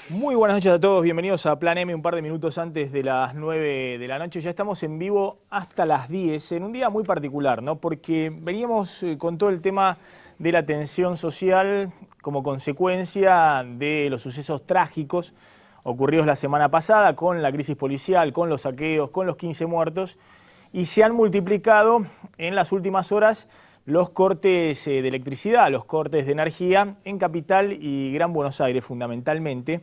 Muy buenas noches a todos, bienvenidos a Plan M, un par de minutos antes de las 9 de la noche. Ya estamos en vivo hasta las 10, en un día muy particular, ¿no? Porque veníamos con todo el tema de la tensión social como consecuencia de los sucesos trágicos ocurridos la semana pasada, con la crisis policial, con los saqueos, con los 15 muertos, y se han multiplicado en las últimas horas los cortes de electricidad, los cortes de energía en Capital y Gran Buenos Aires fundamentalmente.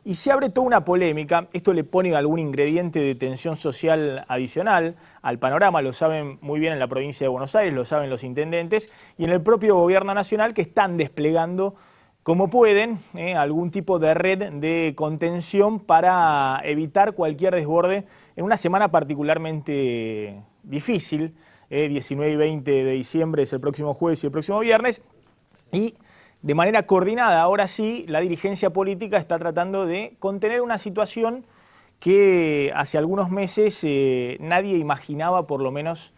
Y se abre toda una polémica, esto le pone algún ingrediente de tensión social adicional al panorama, lo saben muy bien en la provincia de Buenos Aires, lo saben los intendentes y en el propio gobierno nacional, que están desplegando como pueden algún tipo de red de contención para evitar cualquier desborde en una semana particularmente difícil. 19 y 20 de diciembre es el próximo jueves y el próximo viernes, y de manera coordinada, ahora sí, la dirigencia política está tratando de contener una situación que hace algunos meses nadie imaginaba, por lo menos,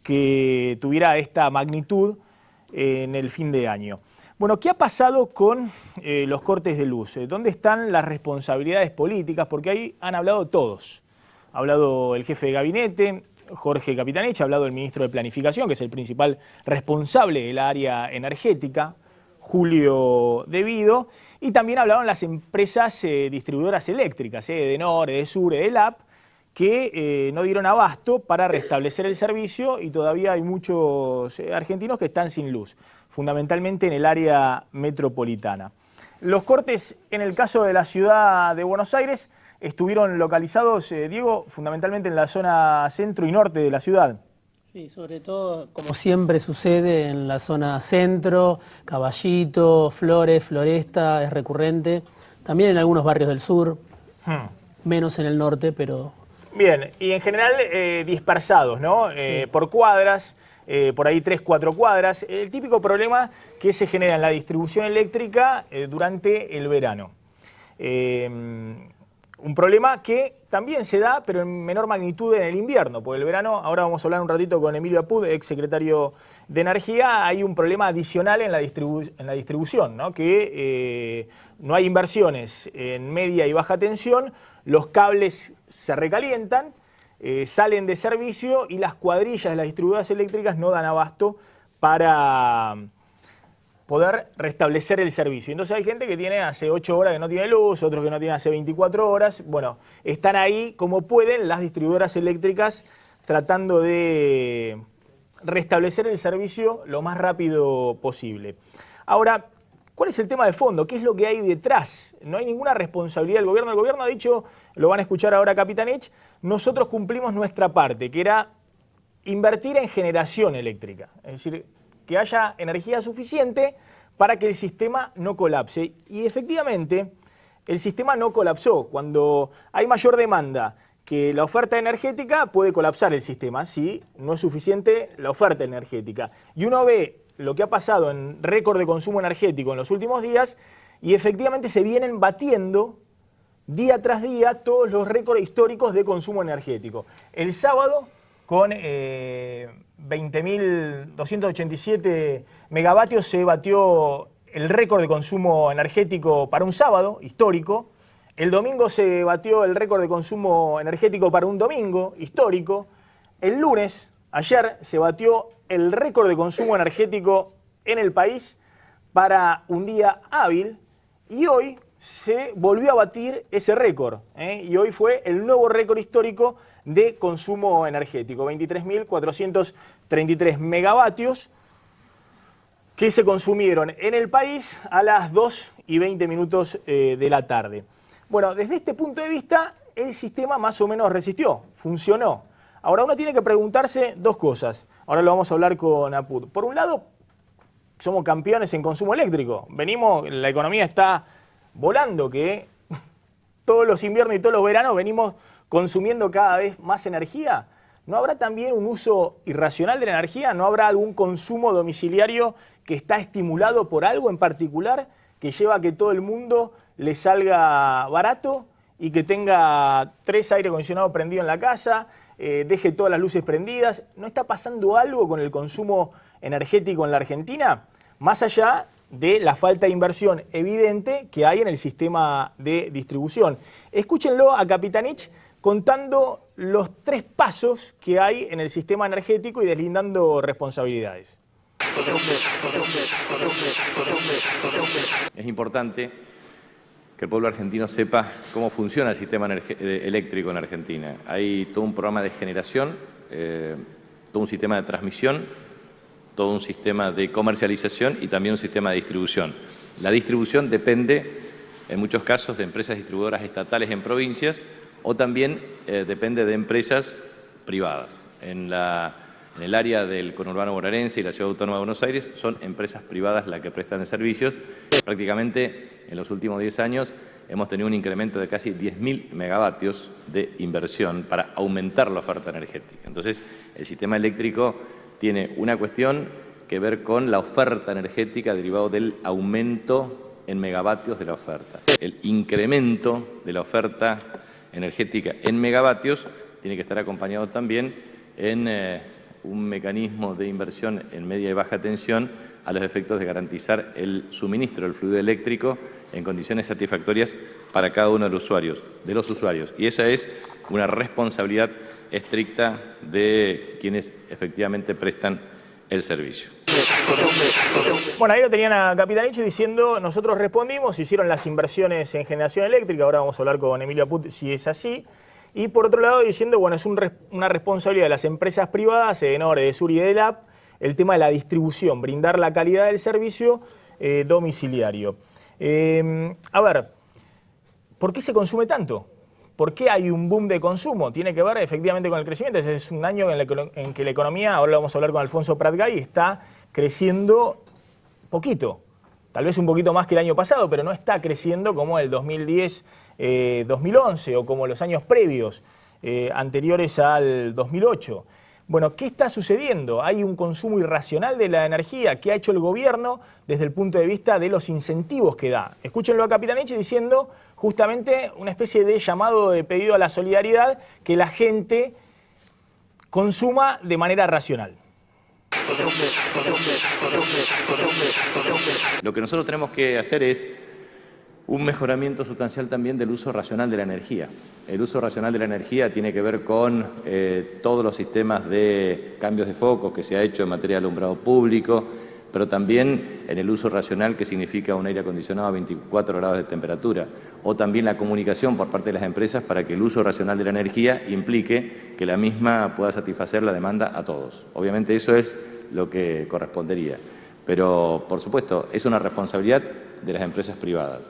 que tuviera esta magnitud en el fin de año. Bueno, ¿qué ha pasado con los cortes de luz? ¿Dónde están las responsabilidades políticas? Porque ahí han hablado todos. Ha hablado el jefe de gabinete, Jorge Capitanich, ha hablado el ministro de Planificación, que es el principal responsable del área energética, Julio De Vido, y también hablaron las empresas distribuidoras eléctricas, Edenor, Edesur, Edelap, que no dieron abasto para restablecer el servicio y todavía hay muchos argentinos que están sin luz, fundamentalmente en el área metropolitana. Los cortes en el caso de la ciudad de Buenos Aires estuvieron localizados, Diego, fundamentalmente en la zona centro y norte de la ciudad. Sí, sobre todo, como siempre sucede, en la zona centro, Caballito, Flores, Floresta, es recurrente. También en algunos barrios del sur, menos en el norte, pero... Bien, y en general dispersados, ¿no? Sí. Por cuadras, por ahí 3, 4 cuadras. El típico problema que se genera en la distribución eléctrica durante el verano. Un problema que también se da, pero en menor magnitud en el invierno, porque el verano, ahora vamos a hablar un ratito con Emilio Apud, ex secretario de Energía, hay un problema adicional en la distribución, ¿no? Que no hay inversiones en media y baja tensión, los cables se recalientan, salen de servicio y las cuadrillas de las distribuidoras eléctricas no dan abasto para poder restablecer el servicio. Entonces hay gente que tiene hace 8 horas que no tiene luz, otros que no tienen hace 24 horas. Bueno, están ahí como pueden las distribuidoras eléctricas tratando de restablecer el servicio lo más rápido posible. Ahora, ¿cuál es el tema de fondo? ¿Qué es lo que hay detrás? No hay ninguna responsabilidad del gobierno. El gobierno ha dicho, lo van a escuchar ahora Capitanich, nosotros cumplimos nuestra parte, que era invertir en generación eléctrica. Es decir, que haya energía suficiente para que el sistema no colapse. Y efectivamente, el sistema no colapsó. Cuando hay mayor demanda que la oferta energética, puede colapsar el sistema si no es suficiente la oferta energética. Y uno ve lo que ha pasado en récord de consumo energético en los últimos días y efectivamente se vienen batiendo día tras día todos los récords históricos de consumo energético. El sábado, con 20.287 megavatios, se batió el récord de consumo energético para un sábado histórico. El domingo se batió el récord de consumo energético para un domingo histórico. El lunes, ayer, se batió el récord de consumo energético en el país para un día hábil. Y hoy se volvió a batir ese récord. Y hoy fue el nuevo récord histórico de consumo energético, 23.433 megavatios que se consumieron en el país a las 2:20 de la tarde. Bueno, desde este punto de vista, el sistema más o menos resistió, funcionó. Ahora uno tiene que preguntarse dos cosas. Ahora lo vamos a hablar con Apud. Por un lado, somos campeones en consumo eléctrico. La economía está volando, que todos los inviernos y todos los veranos venimos consumiendo cada vez más energía. ¿No habrá también un uso irracional de la energía? ¿No habrá algún consumo domiciliario que está estimulado por algo en particular que lleva a que todo el mundo le salga barato y que tenga 3 aire acondicionados prendidos en la casa, deje todas las luces prendidas? ¿No está pasando algo con el consumo energético en la Argentina? Más allá de la falta de inversión evidente que hay en el sistema de distribución. Escúchenlo a Capitanich contando los 3 pasos que hay en el sistema energético y deslindando responsabilidades. Es importante que el pueblo argentino sepa cómo funciona el sistema eléctrico en Argentina. Hay todo un programa de generación, todo un sistema de transmisión, todo un sistema de comercialización y también un sistema de distribución. La distribución depende, en muchos casos, de empresas distribuidoras estatales en provincias o también depende de empresas privadas. En el área del conurbano bonaerense y la Ciudad Autónoma de Buenos Aires son empresas privadas las que prestan servicios. Prácticamente en los últimos 10 años hemos tenido un incremento de casi 10.000 megavatios de inversión para aumentar la oferta energética. Entonces, el sistema eléctrico tiene una cuestión que ver con la oferta energética derivado del aumento en megavatios de la oferta. El incremento de la oferta energética en megavatios tiene que estar acompañado también en un mecanismo de inversión en media y baja tensión a los efectos de garantizar el suministro del fluido eléctrico en condiciones satisfactorias para cada uno de los usuarios. Y esa es una responsabilidad estricta de quienes efectivamente prestan el servicio. Bueno, ahí lo tenían a Capitanich diciendo, nosotros respondimos, hicieron las inversiones en generación eléctrica, ahora vamos a hablar con Emilio Aput si es así. Y por otro lado diciendo, bueno, es una responsabilidad de las empresas privadas, Edenor, Edesur y Edelap, el tema de la distribución, brindar la calidad del servicio domiciliario. A ver, ¿por qué se consume tanto? ¿Por qué hay un boom de consumo? Tiene que ver efectivamente con el crecimiento. Es un año en que la economía, ahora vamos a hablar con Alfonso Pratgay, está creciendo poquito. Tal vez un poquito más que el año pasado, pero no está creciendo como el 2010-2011 o como los años previos, anteriores al 2008. Bueno, ¿qué está sucediendo? Hay un consumo irracional de la energía. ¿Qué ha hecho el gobierno desde el punto de vista de los incentivos que da? Escúchenlo a Capitanich diciendo justamente una especie de llamado de pedido a la solidaridad, que la gente consuma de manera racional. Lo que nosotros tenemos que hacer es un mejoramiento sustancial también del uso racional de la energía. El uso racional de la energía tiene que ver con todos los sistemas de cambios de foco que se ha hecho en materia de alumbrado público, pero también en el uso racional que significa un aire acondicionado a 24 grados de temperatura, o también la comunicación por parte de las empresas para que el uso racional de la energía implique que la misma pueda satisfacer la demanda a todos. Obviamente eso es lo que correspondería, pero por supuesto es una responsabilidad de las empresas privadas.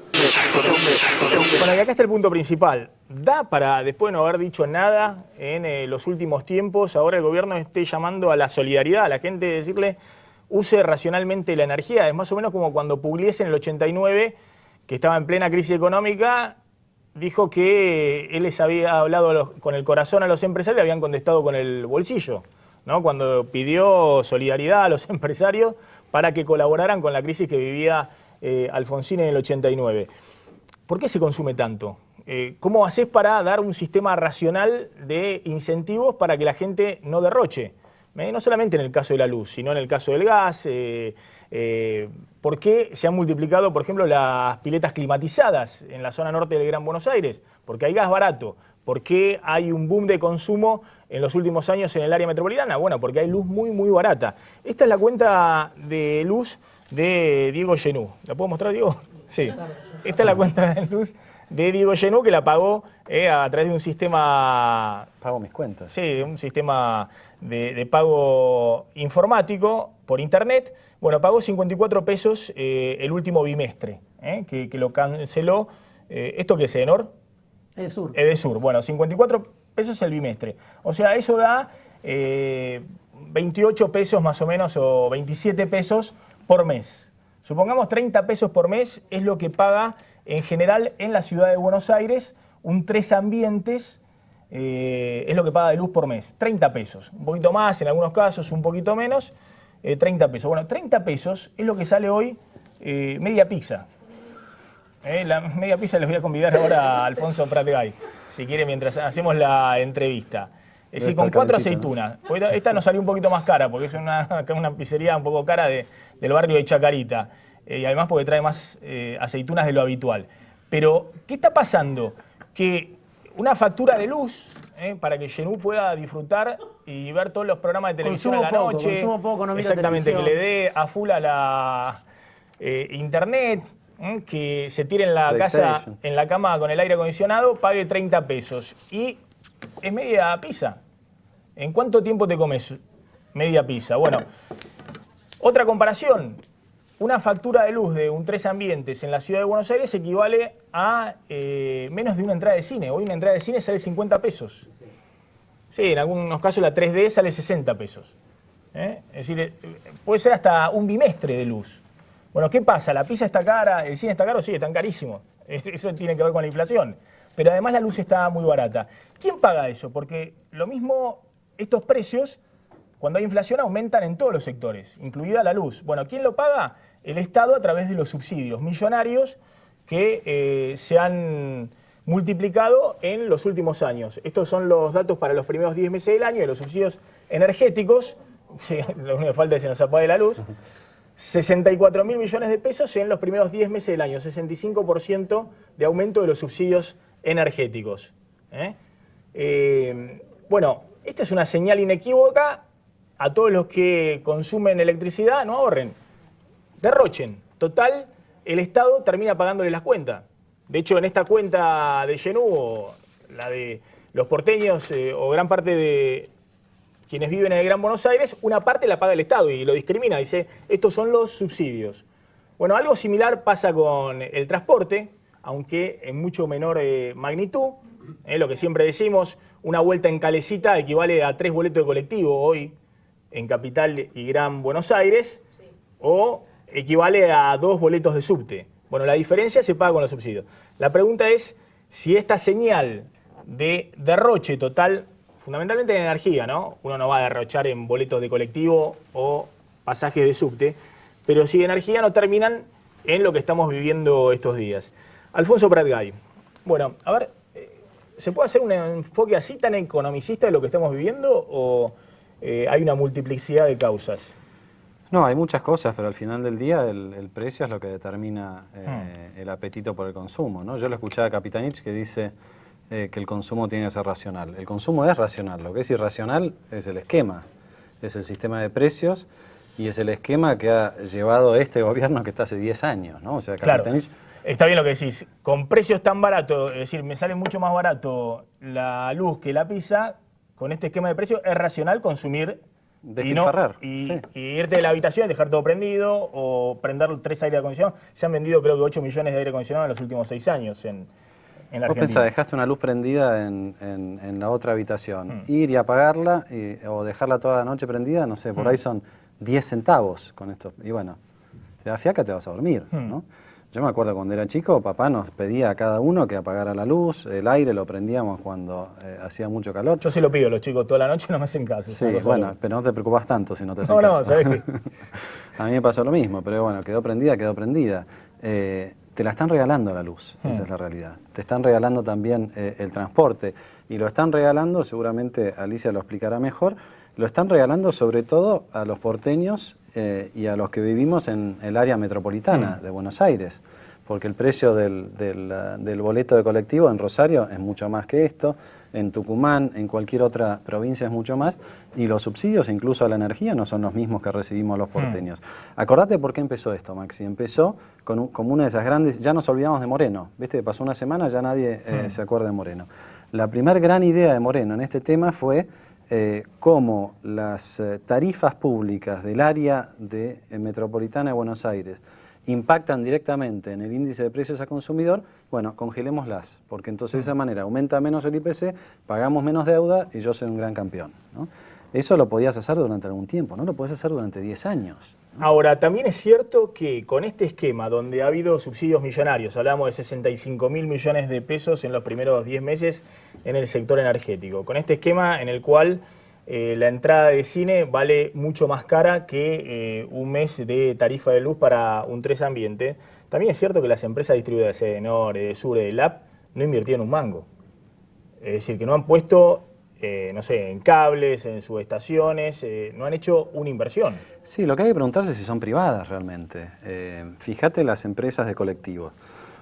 Bueno, y acá está el punto principal. ¿Da para, después de no haber dicho nada en los últimos tiempos, ahora el gobierno esté llamando a la solidaridad, a la gente, decirle use racionalmente la energía? Es más o menos como cuando Pugliese en el 89, que estaba en plena crisis económica, dijo que él les había hablado con el corazón a los empresarios y habían contestado con el bolsillo, ¿no? Cuando pidió solidaridad a los empresarios para que colaboraran con la crisis que vivía Alfonsín en el 89. ¿Por qué se consume tanto? ¿Cómo haces para dar un sistema racional de incentivos para que la gente no derroche? No solamente en el caso de la luz, sino en el caso del gas. ¿Por qué se han multiplicado, por ejemplo, las piletas climatizadas en la zona norte del Gran Buenos Aires? Porque hay gas barato. ¿Por qué hay un boom de consumo en los últimos años en el área metropolitana? Bueno, porque hay luz muy, muy barata. Esta es la cuenta de luz de Diego Genú. ¿La puedo mostrar, Diego? Sí. Esta es la cuenta de luz de Diego Genú, que la pagó a través de un sistema... Pago mis cuentas. Sí, un sistema de pago informático por internet. Bueno, pagó 54 pesos el último bimestre, que lo canceló. ¿Esto qué es, Edenor? Edesur. Edesur. Bueno, 54 pesos el bimestre. O sea, eso da 28 pesos más o menos, o 27 pesos por mes. Supongamos 30 pesos por mes es lo que paga en general en la ciudad de Buenos Aires, un 3 ambientes es lo que paga de luz por mes, 30 pesos. Un poquito más, en algunos casos un poquito menos, 30 pesos. Bueno, 30 pesos es lo que sale hoy media pizza. La media pizza les voy a convidar ahora a Alfonso Pratgay, si quiere, mientras hacemos la entrevista. Es decir, con 4 aceitunas. Esta nos salió un poquito más cara, porque es una pizzería un poco cara del barrio de Chacarita. y además porque trae más aceitunas de lo habitual. Pero, ¿qué está pasando? Que una factura de luz, para que Genú pueda disfrutar y ver todos los programas de televisión a la noche. Consumo poco, no miro exactamente, televisión. que le dé a full a la internet, que se tire en la casa, en la cama con el aire acondicionado, pague 30 pesos. Y es media pizza. ¿En cuánto tiempo te comes media pizza? Bueno, otra comparación. Una factura de luz de un 3 ambientes en la ciudad de Buenos Aires equivale a menos de una entrada de cine. Hoy una entrada de cine sale 50 pesos. Sí, en algunos casos la 3D sale 60 pesos. Es decir, puede ser hasta un bimestre de luz. Bueno, ¿qué pasa? ¿La pizza está cara? ¿El cine está caro? Sí, están carísimos. Eso tiene que ver con la inflación. Pero además la luz está muy barata. ¿Quién paga eso? Porque lo mismo, estos precios, cuando hay inflación, aumentan en todos los sectores, incluida la luz. Bueno, ¿quién lo paga? El Estado a través de los subsidios millonarios que se han multiplicado en los últimos años. Estos son los datos para los primeros 10 meses del año de los subsidios energéticos. Sí, lo único que falta es que se nos apague la luz. 64.000 millones de pesos en los primeros 10 meses del año. 65% de aumento de los subsidios energéticos. Bueno, esta es una señal inequívoca a todos los que consumen electricidad. No ahorren, derrochen. Total, el Estado termina pagándole las cuentas. De hecho, en esta cuenta de Genú, o la de los porteños, o gran parte de quienes viven en el Gran Buenos Aires, una parte la paga el Estado y lo discrimina. Dice, estos son los subsidios. Bueno, algo similar pasa con el transporte, aunque en mucho menor magnitud. Lo que siempre decimos, una vuelta en Calecita equivale a 3 boletos de colectivo hoy en Capital y Gran Buenos Aires, o equivale a 2 boletos de subte. Bueno, la diferencia se paga con los subsidios. La pregunta es si esta señal de derroche total, fundamentalmente en energía, ¿no? Uno no va a derrochar en boletos de colectivo o pasajes de subte, pero si de energía no terminan en lo que estamos viviendo estos días. Alfonso Pratgay. Bueno, a ver, ¿se puede hacer un enfoque así tan economicista de lo que estamos viviendo o hay una multiplicidad de causas? No, hay muchas cosas, pero al final del día el precio es lo que determina el apetito por el consumo, ¿no? Yo lo escuchaba a Capitanich que dice que el consumo tiene que ser racional. El consumo es racional, lo que es irracional es el esquema, es el sistema de precios y es el esquema que ha llevado este gobierno que está hace 10 años, ¿no? O sea, Capitanich... Claro. Está bien lo que decís. Con precios tan baratos, es decir, me sale mucho más barato la luz que la pizza, con este esquema de precios es racional consumir y irte de la habitación y dejar todo prendido o prender 3 aire acondicionados. Se han vendido creo que 8 millones de aire acondicionado en los últimos 6 años en la Argentina. Vos pensás, dejaste una luz prendida en la otra habitación, ir y apagarla o dejarla toda la noche prendida, no sé, por ahí son 10 centavos con esto. Y bueno, te da fiaca, te vas a dormir, ¿no? Yo me acuerdo cuando era chico, papá nos pedía a cada uno que apagara la luz, el aire lo prendíamos cuando hacía mucho calor. Yo se lo pido a los chicos toda la noche, no me hacen caso. Sí, bueno, pero no te preocupas tanto si no te hacen caso. No, ¿sabes qué? A mí me pasó lo mismo, pero bueno, quedó prendida, quedó prendida. Te la están regalando la luz, esa es la realidad. Te están regalando también el transporte y lo están regalando, seguramente Alicia lo explicará mejor, lo están regalando sobre todo a los porteños y a los que vivimos en el área metropolitana de Buenos Aires, porque el precio del boleto de colectivo en Rosario es mucho más que esto, en Tucumán, en cualquier otra provincia es mucho más, y los subsidios incluso a la energía no son los mismos que recibimos los porteños. Acordate por qué empezó esto, Maxi. Empezó como una de esas grandes, ya nos olvidamos de Moreno, ¿viste? Pasó una semana, ya nadie se acuerda de Moreno. La primera gran idea de Moreno en este tema fue cómo las tarifas públicas del área metropolitana de Buenos Aires impactan directamente en el índice de precios a consumidor. Bueno, congelémoslas, porque entonces de esa manera aumenta menos el IPC, pagamos menos deuda y yo soy un gran campeón, ¿no? Eso lo podías hacer durante algún tiempo, no lo podés hacer durante 10 años. Ahora, también es cierto que con este esquema donde ha habido subsidios millonarios, hablamos de 65.000 millones de pesos en los primeros 10 meses en el sector energético, con este esquema en el cual la entrada de cine vale mucho más cara que un mes de tarifa de luz para un 3 ambiente, también es cierto que las empresas distribuidoras de Edenor, Edesur, Edelap no invirtieron un mango. Es decir, que no han puesto no sé, en cables, en subestaciones, no han hecho una inversión. Sí, lo que hay que preguntarse es si son privadas realmente. Fíjate las empresas de colectivos,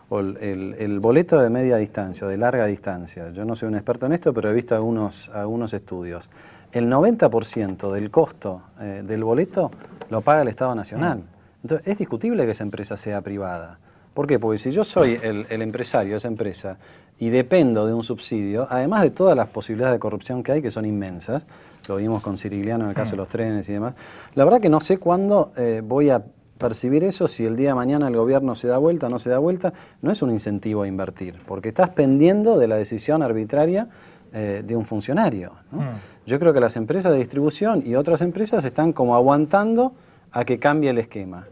o el boleto de media distancia o de larga distancia. Yo no soy un experto en esto, pero he visto algunos estudios. El 90% del costo del boleto lo paga el Estado Nacional. Entonces, es discutible que esa empresa sea privada. ¿Por qué? Porque si yo soy el empresario de esa empresa y dependo de un subsidio, además de todas las posibilidades de corrupción que hay, que son inmensas, lo vimos con Cirigliano en el caso de los trenes y demás, la verdad que no sé cuándo voy a percibir eso, si el día de mañana el gobierno se da vuelta o no se da vuelta. No es un incentivo a invertir, porque estás pendiendo de la decisión arbitraria de un funcionario, ¿no? Yo creo que las empresas de distribución y otras empresas están como aguantando a que cambie el esquema.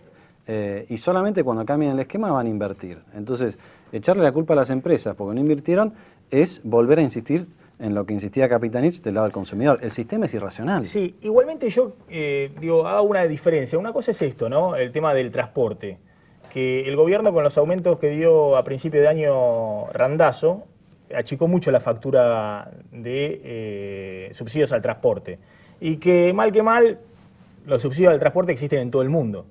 Y solamente cuando cambien el esquema van a invertir. Entonces, echarle la culpa a las empresas porque no invirtieron es volver a insistir en lo que insistía Capitanich del lado del consumidor. El sistema es irracional. Sí, igualmente yo hago una diferencia. Una cosa es esto, ¿no? El tema del transporte. Que el gobierno, con los aumentos que dio a principio de año Randazzo, achicó mucho la factura de subsidios al transporte. Y que mal, los subsidios al transporte existen en todo el mundo.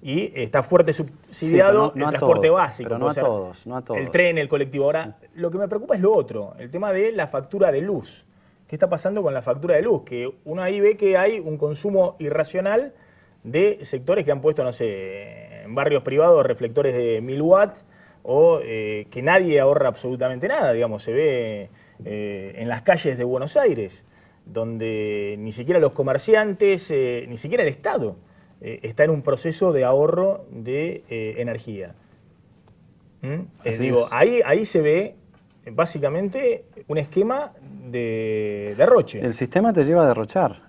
Y está fuerte subsidiado el transporte básico. Pero no a todos, no a todos. El tren, el colectivo. Ahora, lo que me preocupa es lo otro, el tema de la factura de luz. ¿Qué está pasando con la factura de luz? Que uno ahí ve que hay un consumo irracional de sectores que han puesto, no sé, en barrios privados reflectores de 1000 watts o que nadie ahorra absolutamente nada. Digamos, se ve en las calles de Buenos Aires, donde ni siquiera los comerciantes, ni siquiera el Estado está en un proceso de ahorro de energía. Ahí se ve básicamente un esquema de derroche. El sistema te lleva a derrochar,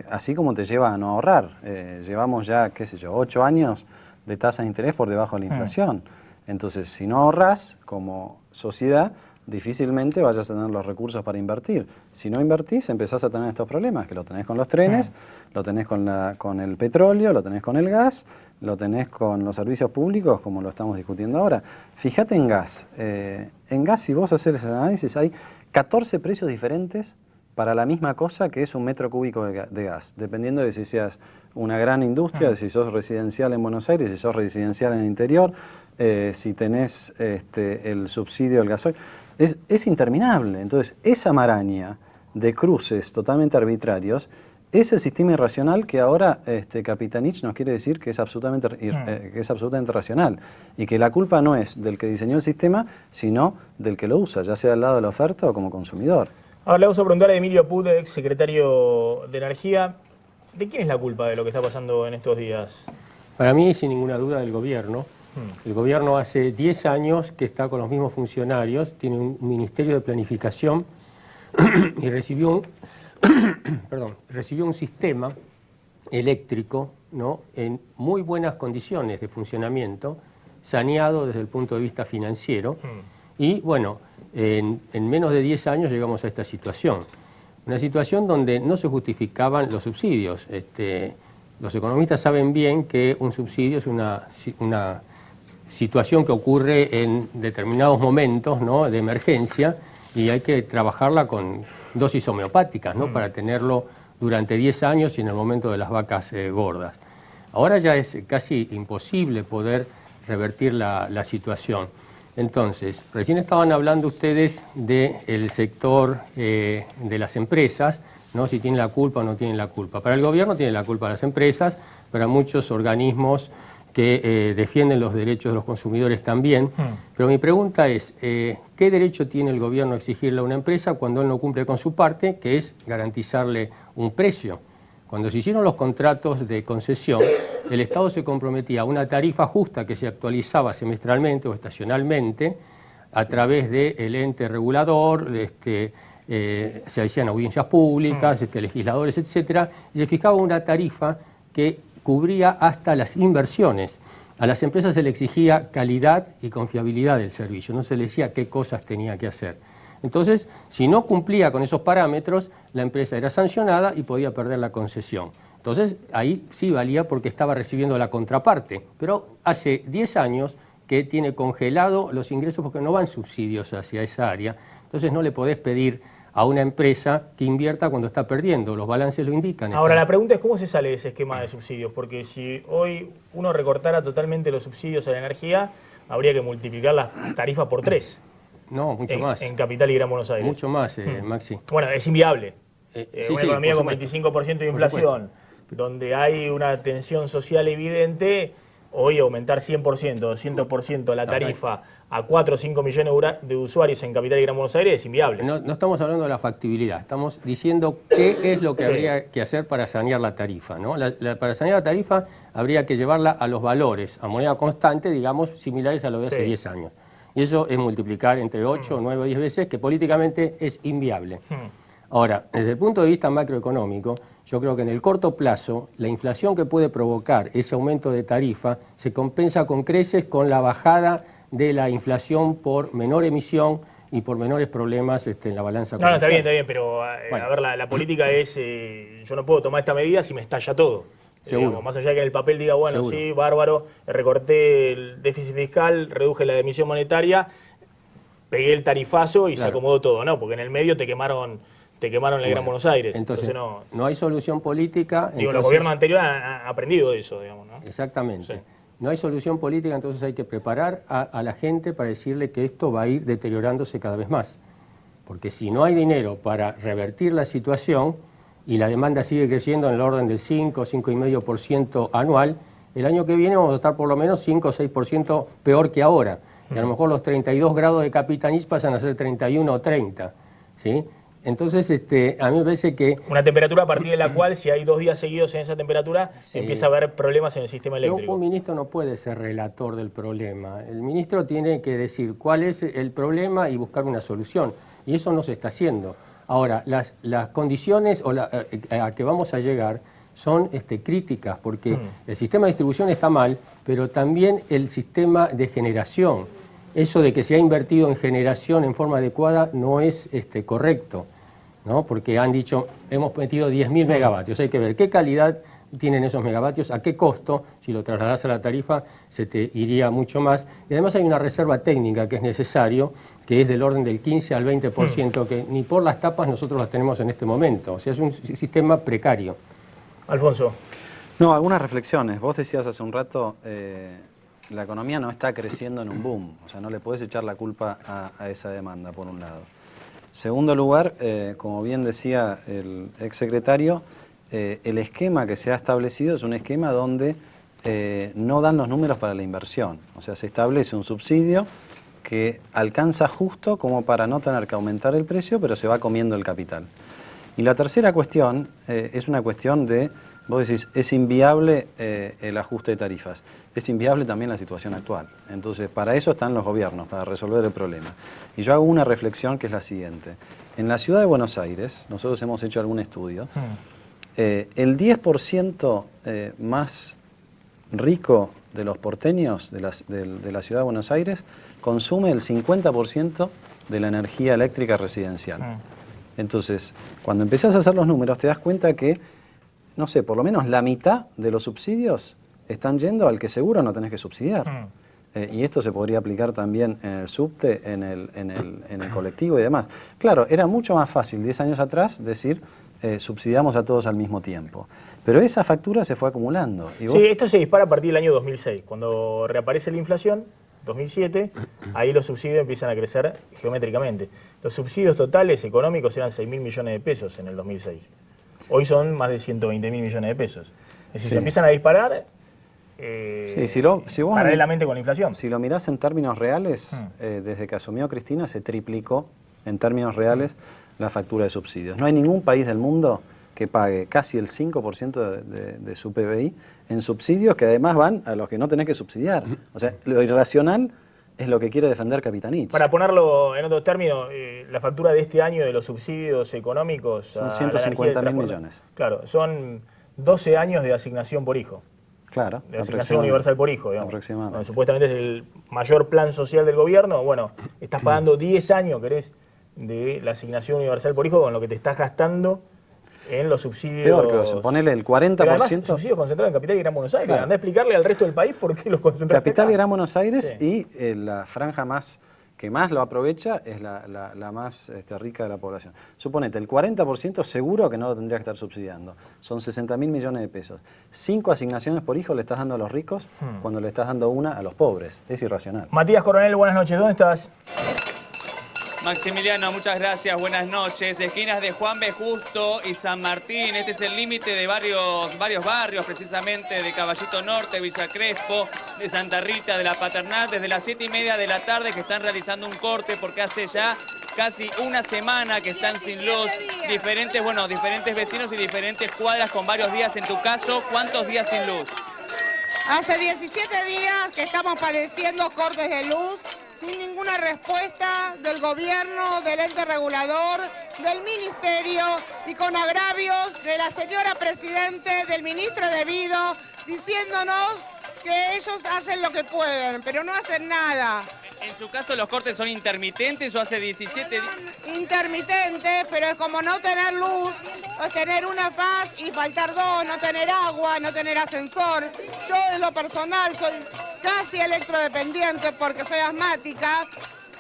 así como te lleva a no ahorrar. Llevamos ya, 8 años de tasa de interés por debajo de la inflación. Entonces, si no ahorras como sociedad, difícilmente vayas a tener los recursos para invertir. Si no invertís, empezás a tener estos problemas, que lo tenés con los trenes, lo tenés con el petróleo, lo tenés con el gas, lo tenés con los servicios públicos, como lo estamos discutiendo ahora. Fíjate en gas. En gas, si vos haces ese análisis, hay 14 precios diferentes para la misma cosa que es un metro cúbico de gas, dependiendo de si seas una gran industria, de si sos residencial en Buenos Aires, si sos residencial en el interior, si tenés el subsidio del gasoil. Es interminable. Entonces, esa maraña de cruces totalmente arbitrarios es el sistema irracional que ahora Capitanich nos quiere decir que es absolutamente racional, y que la culpa no es del que diseñó el sistema, sino del que lo usa, ya sea al lado de la oferta o como consumidor. Ahora le vamos a preguntar a Emilio Put, ex secretario de Energía, ¿de quién es la culpa de lo que está pasando en estos días? Para mí, sin ninguna duda, del gobierno. El gobierno hace 10 años que está con los mismos funcionarios, tiene un ministerio de planificación y recibió un sistema eléctrico, ¿no?, en muy buenas condiciones de funcionamiento, saneado desde el punto de vista financiero. Y bueno, en menos de 10 años llegamos a esta situación. Una situación donde no se justificaban los subsidios. Los economistas saben bien que un subsidio es una situación que ocurre en determinados momentos, ¿no?, de emergencia, y hay que trabajarla con dosis homeopáticas, ¿no?, para tenerlo durante 10 años y en el momento de las vacas gordas. Ahora ya es casi imposible poder revertir la situación. Entonces, recién estaban hablando ustedes del sector de las empresas, ¿no?, si tienen la culpa o no tienen la culpa. Para el gobierno tienen la culpa las empresas, para muchos organismos que defienden los derechos de los consumidores también. Pero mi pregunta es, ¿qué derecho tiene el gobierno a exigirle a una empresa cuando él no cumple con su parte, que es garantizarle un precio? Cuando se hicieron los contratos de concesión, el Estado se comprometía a una tarifa justa que se actualizaba semestralmente o estacionalmente a través del ente regulador, se hacían audiencias públicas, legisladores, etcétera, y se fijaba una tarifa que cubría hasta las inversiones. A las empresas se le exigía calidad y confiabilidad del servicio, no se le decía qué cosas tenía que hacer. Entonces, si no cumplía con esos parámetros, la empresa era sancionada y podía perder la concesión. Entonces, ahí sí valía porque estaba recibiendo la contraparte. Pero hace 10 años que tiene congelado los ingresos porque no van subsidios hacia esa área. Entonces, no le podés pedir a una empresa que invierta cuando está perdiendo. Los balances lo indican. Ahora, la pregunta es cómo se sale de ese esquema de subsidios, porque si hoy uno recortara totalmente los subsidios a la energía, habría que multiplicar las tarifas por 3. No, mucho más. En Capital y Gran Buenos Aires. Mucho más, Maxi. Bueno, es inviable. Sí, Una sí, economía por con supuesto. 25% de inflación, donde hay una tensión social evidente, hoy aumentar 100%, 200% la tarifa a 4 o 5 millones de usuarios en Capital y Gran Buenos Aires es inviable. No estamos hablando de la factibilidad, estamos diciendo qué es lo que Sí. habría que hacer para sanear la tarifa, ¿no? Para sanear la tarifa habría que llevarla a los valores, a moneda constante, digamos, similares a los de hace Sí. 10 años. Y eso es multiplicar entre 8, 9 o 10 veces, que políticamente es inviable. Ahora, desde el punto de vista macroeconómico, yo creo que en el corto plazo, la inflación que puede provocar ese aumento de tarifa se compensa con creces con la bajada de la inflación por menor emisión y por menores problemas en la balanza No, está comercial. bien, pero Bueno. a ver, la política es, yo no puedo tomar esta medida si me estalla todo. Seguro. Digamos, más allá de que en el papel diga, bueno, Seguro. sí, bárbaro, recorté el déficit fiscal, reduje la emisión monetaria, pegué el tarifazo y se Claro. acomodó todo, ¿no? Porque en el medio te quemaron el Gran Buenos Aires. Entonces, no, no hay solución política. digo, los entonces- gobiernos anteriores han aprendido de eso, digamos, ¿no? Exactamente. Sí. No hay solución política, entonces hay que preparar a la gente para decirle que esto va a ir deteriorándose cada vez más. Porque si no hay dinero para revertir la situación y la demanda sigue creciendo en el orden del 5, 5,5% anual, el año que viene vamos a estar por lo menos 5 o 6% peor que ahora. Y a lo mejor los 32 grados de Capitanich pasan a ser 31 o 30. ¿Sí? Entonces, a mí me parece que Una temperatura a partir de la cual, si hay 2 días seguidos en esa temperatura, empieza a haber problemas en el sistema eléctrico. un ministro no puede ser relator del problema. El ministro tiene que decir cuál es el problema y buscar una solución. Y eso no se está haciendo. Ahora, las condiciones a que vamos a llegar son críticas, porque el sistema de distribución está mal, pero también el sistema de generación. Eso de que se ha invertido en generación en forma adecuada no es correcto, ¿no? Porque han dicho, hemos metido 10.000 megavatios. Hay que ver qué calidad tienen esos megavatios, a qué costo, si lo trasladas a la tarifa se te iría mucho más. Y además hay una reserva técnica que es necesario, que es del orden del 15 al 20%, que ni por las tapas nosotros las tenemos en este momento. O sea, es un sistema precario. Alfonso. No, algunas reflexiones. Vos decías hace un rato, la economía no está creciendo en un boom, o sea, no le podés echar la culpa a esa demanda, por un lado. Segundo lugar, como bien decía el exsecretario, el esquema que se ha establecido es un esquema donde no dan los números para la inversión, o sea, se establece un subsidio que alcanza justo como para no tener que aumentar el precio, pero se va comiendo el capital. Y la tercera cuestión es una cuestión de, vos decís, es inviable el ajuste de tarifas, es inviable también la situación actual. Entonces, para eso están los gobiernos, para resolver el problema. Y yo hago una reflexión que es la siguiente. En la ciudad de Buenos Aires, nosotros hemos hecho algún estudio, el 10% más rico de los porteños de la ciudad de Buenos Aires consume el 50% de la energía eléctrica residencial. Entonces, cuando empezás a hacer los números, te das cuenta que, no sé, por lo menos la mitad de los subsidios están yendo al que seguro no tenés que subsidiar. Y esto se podría aplicar también en el subte, en el colectivo y demás. Claro, era mucho más fácil 10 años atrás decir subsidiamos a todos al mismo tiempo. Pero esa factura se fue acumulando. Y vos... Sí, esto se dispara a partir del año 2006, cuando reaparece la inflación, 2007, ahí los subsidios empiezan a crecer geométricamente. Los subsidios totales económicos eran 6.000 millones de pesos en el 2006. Hoy son más de 120.000 millones de pesos. Es decir, se empiezan a disparar si vos paralelamente con la inflación. Si lo mirás en términos reales, desde que asumió Cristina se triplicó en términos reales la factura de subsidios. No hay ningún país del mundo que pague casi el 5% de su PBI en subsidios que además van a los que no tenés que subsidiar. O sea, lo irracional es lo que quiere defender Capitanich. Para ponerlo en otros términos, la factura de este año de los subsidios económicos son a la energía del 150.000 transporte. millones. Claro, son 12 años de asignación por hijo. Claro. De asignación universal por hijo, digamos. Aproximadamente. Bueno, supuestamente es el mayor plan social del gobierno. Bueno, estás pagando 10 años, querés, de la asignación universal por hijo con lo que te estás gastando en los subsidios. Peor que eso, ponele el 40%. Pero además, subsidios concentrados en Capital y Gran Buenos Aires. Claro. Andá a explicarle al resto del país por qué los concentraste Capital acá. y Gran Buenos Aires Sí. y la franja más que más lo aprovecha es la más rica de la población. Suponete, el 40% seguro que no lo tendría que estar subsidiando. Son 60.000 millones de pesos. 5 asignaciones por hijo le estás dando a los ricos cuando le estás dando una a los pobres. Es irracional. Matías Coronel, buenas noches. ¿Dónde estás? Maximiliano, muchas gracias, buenas noches. Esquinas de Juan B. Justo y San Martín, este es el límite de varios barrios, precisamente de Caballito Norte, Villa Crespo, de Santa Rita, de La Paternal, desde las 7:30 de la tarde que están realizando un corte porque hace ya casi una semana que están sin luz, diferentes vecinos y diferentes cuadras con varios días. En tu caso, ¿cuántos días sin luz? Hace 17 días que estamos padeciendo cortes de luz, sin ninguna respuesta del gobierno, del ente regulador, del ministerio y con agravios de la señora Presidente, del ministro debido, diciéndonos que ellos hacen lo que pueden, pero no hacen nada. ¿En su caso los cortes son intermitentes o hace 17 días? Intermitentes, pero es como no tener luz, es tener una paz y faltar dos, no tener agua, no tener ascensor. Yo en lo personal soy casi electrodependiente porque soy asmática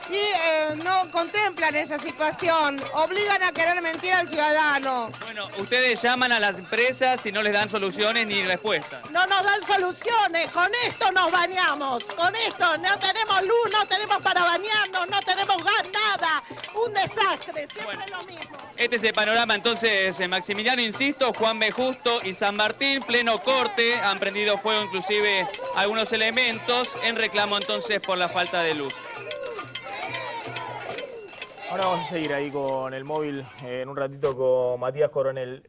y no contemplan esa situación, obligan a querer mentir al ciudadano. Bueno, ustedes llaman a las empresas y no les dan soluciones ni respuestas. No nos dan soluciones, con esto nos bañamos, con esto no tenemos luz, no tenemos para bañarnos, no tenemos gas, nada, un desastre, siempre lo mismo. Este es el panorama entonces, Maximiliano, insisto, Juan B. Justo y San Martín, pleno corte, han prendido fuego inclusive algunos elementos en reclamo entonces por la falta de luz. Ahora vamos a seguir ahí con el móvil en un ratito con Matías Coronel.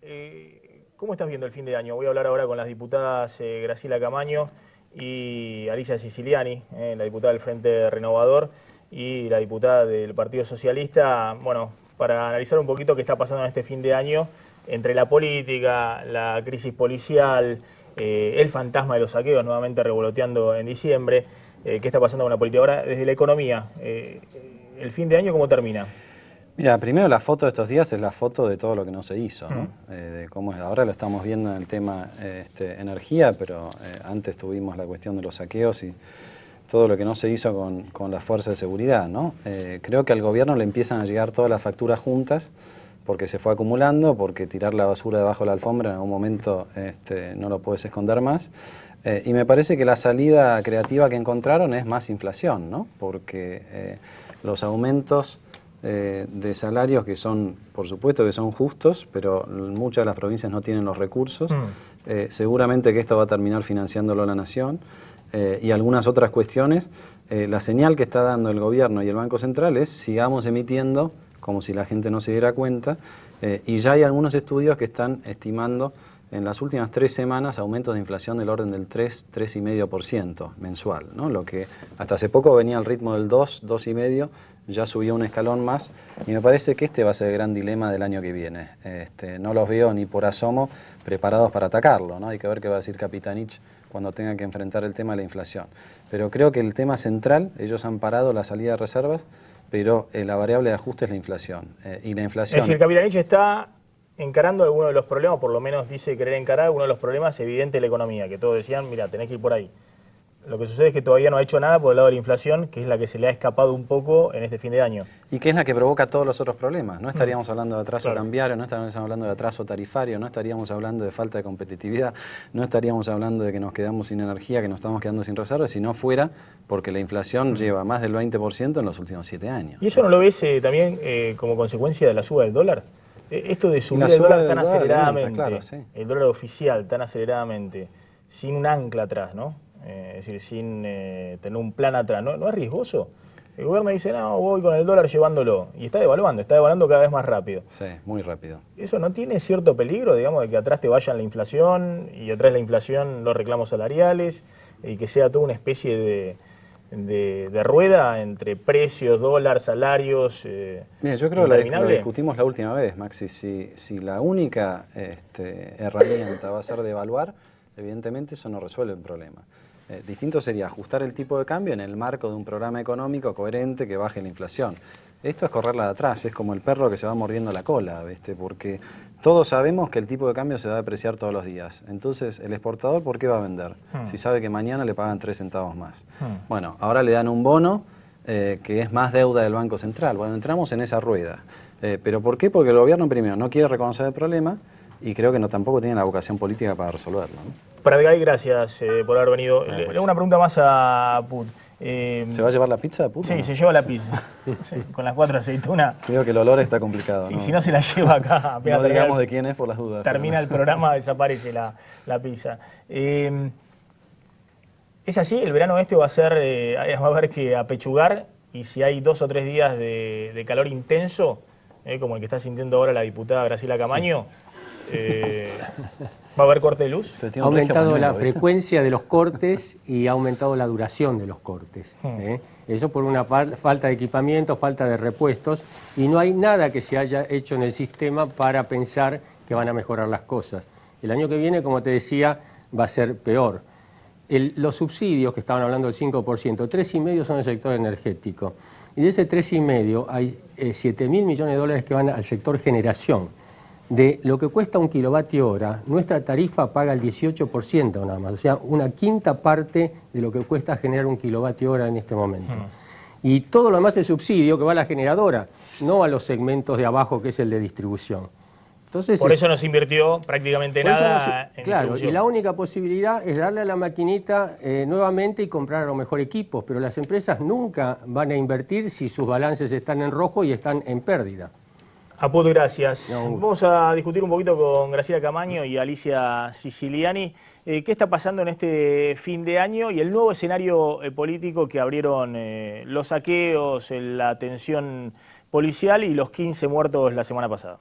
¿Cómo estás viendo el fin de año? Voy a hablar ahora con las diputadas Graciela Camaño y Alicia Siciliani, la diputada del Frente Renovador y la diputada del Partido Socialista, bueno, para analizar un poquito qué está pasando en este fin de año entre la política, la crisis policial, el fantasma de los saqueos nuevamente revoloteando en diciembre, qué está pasando con la política. Ahora, desde la economía, ¿el fin de año cómo termina? Mira, primero la foto de estos días es la foto de todo lo que no se hizo, ¿no? De cómo es. Ahora lo estamos viendo en el tema energía, pero antes tuvimos la cuestión de los saqueos y todo lo que no se hizo con las fuerzas de seguridad, ¿no? Creo que al gobierno le empiezan a llegar todas las facturas juntas porque se fue acumulando, porque tirar la basura debajo de la alfombra en algún momento no lo puedes esconder más. Y me parece que la salida creativa que encontraron es más inflación, ¿no? Porque los aumentos de salarios que son, por supuesto que son justos, pero muchas de las provincias no tienen los recursos. Seguramente que esto va a terminar financiándolo la Nación y algunas otras cuestiones. La señal que está dando el gobierno y el Banco Central es sigamos emitiendo como si la gente no se diera cuenta y ya hay algunos estudios que están estimando en las últimas 3 semanas aumentos de inflación del orden del 3,5% mensual, ¿no? Lo que hasta hace poco venía al ritmo del 2,5%, ya subió un escalón más y me parece que este va a ser el gran dilema del año que viene. No los veo ni por asomo preparados para atacarlo, ¿no? Hay que ver qué va a decir Capitanich cuando tenga que enfrentar el tema de la inflación. Pero creo que el tema central, ellos han parado la salida de reservas, pero la variable de ajuste es la inflación. Y la inflación... Es decir, Capitanich está encarando alguno de los problemas, por lo menos dice querer encarar alguno de los problemas evidentes de la economía, que todos decían, mira, tenés que ir por ahí. Lo que sucede es que todavía no ha hecho nada por el lado de la inflación, que es la que se le ha escapado un poco en este fin de año. Y que es la que provoca todos los otros problemas. No estaríamos hablando de atraso cambiario, no estaríamos hablando de atraso tarifario, no estaríamos hablando de falta de competitividad, no estaríamos hablando de que nos quedamos sin energía, que nos estamos quedando sin reservas, si no fuera porque la inflación lleva más del 20% en los últimos 7 años. ¿Y eso no lo ves también como consecuencia de la suba del dólar? Esto de subir el dólar tan aceleradamente, claro, sí. El dólar oficial tan aceleradamente, sin un ancla atrás, ¿no? Es decir, sin tener un plan atrás, ¿no es riesgoso? El gobierno dice, no, voy con el dólar llevándolo, y está devaluando cada vez más rápido. Sí, muy rápido. ¿Eso no tiene cierto peligro, digamos, de que atrás te vayan la inflación, y atrás de la inflación los reclamos salariales, y que sea toda una especie de rueda entre precios, dólar, salarios? Mira, yo creo que lo discutimos la última vez, Maxi. Si la única herramienta va a ser devaluar, evidentemente eso no resuelve el problema. Distinto sería ajustar el tipo de cambio en el marco de un programa económico coherente que baje la inflación. Esto es correrla de atrás, es como el perro que se va mordiendo la cola, ¿viste? Porque todos sabemos que el tipo de cambio se va a depreciar todos los días. Entonces, el exportador, ¿por qué va a vender? Si sabe que mañana le pagan 3 centavos más. Bueno, ahora le dan un bono que es más deuda del Banco Central. Bueno, entramos en esa rueda. ¿Pero por qué? Porque el gobierno primero no quiere reconocer el problema y creo que tampoco tiene la vocación política para resolverlo, ¿no? Pratgay, gracias por haber venido. Le hago una pregunta más a Put. ¿Se va a llevar la pizza, Put? Sí, ¿no? Se lleva la pizza. Sí, con las 4 aceitunas. Creo que el olor está complicado, Sí, ¿no? si no se la lleva acá. Apenas No digamos de quién es por las dudas. Termina el programa, desaparece la pizza. ¿Es así? ¿El verano este va a ser, va a haber que apechugar? Y si hay 2 o 3 días de calor intenso, como el que está sintiendo ahora la diputada Graciela Camaño, ¿va a haber corte de luz? Ha aumentado la frecuencia de los cortes y ha aumentado la duración de los cortes. Eso por una falta de equipamiento, falta de repuestos, y no hay nada que se haya hecho en el sistema para pensar que van a mejorar las cosas. El año que viene, como te decía, va a ser peor. Los subsidios, que estaban hablando del 5%, 3,5 son del sector energético. Y de ese 3,5 hay 7.000 millones de dólares que van al sector generación. De lo que cuesta un kilovatio hora, nuestra tarifa paga el 18% nada más, o sea, una quinta parte de lo que cuesta generar un kilovatio hora en este momento. Y todo lo demás es subsidio que va a la generadora, no a los segmentos de abajo, que es el de distribución. Entonces, por eso no se invirtió prácticamente nada en claro, distribución. Y la única posibilidad es darle a la maquinita nuevamente y comprar a lo mejor equipos, pero las empresas nunca van a invertir si sus balances están en rojo y están en pérdida. Aput, gracias. No. Vamos a discutir un poquito con Graciela Camaño y Alicia Siciliani. ¿Qué está pasando en este fin de año y el nuevo escenario político que abrieron los saqueos, la tensión policial y los 15 muertos la semana pasada?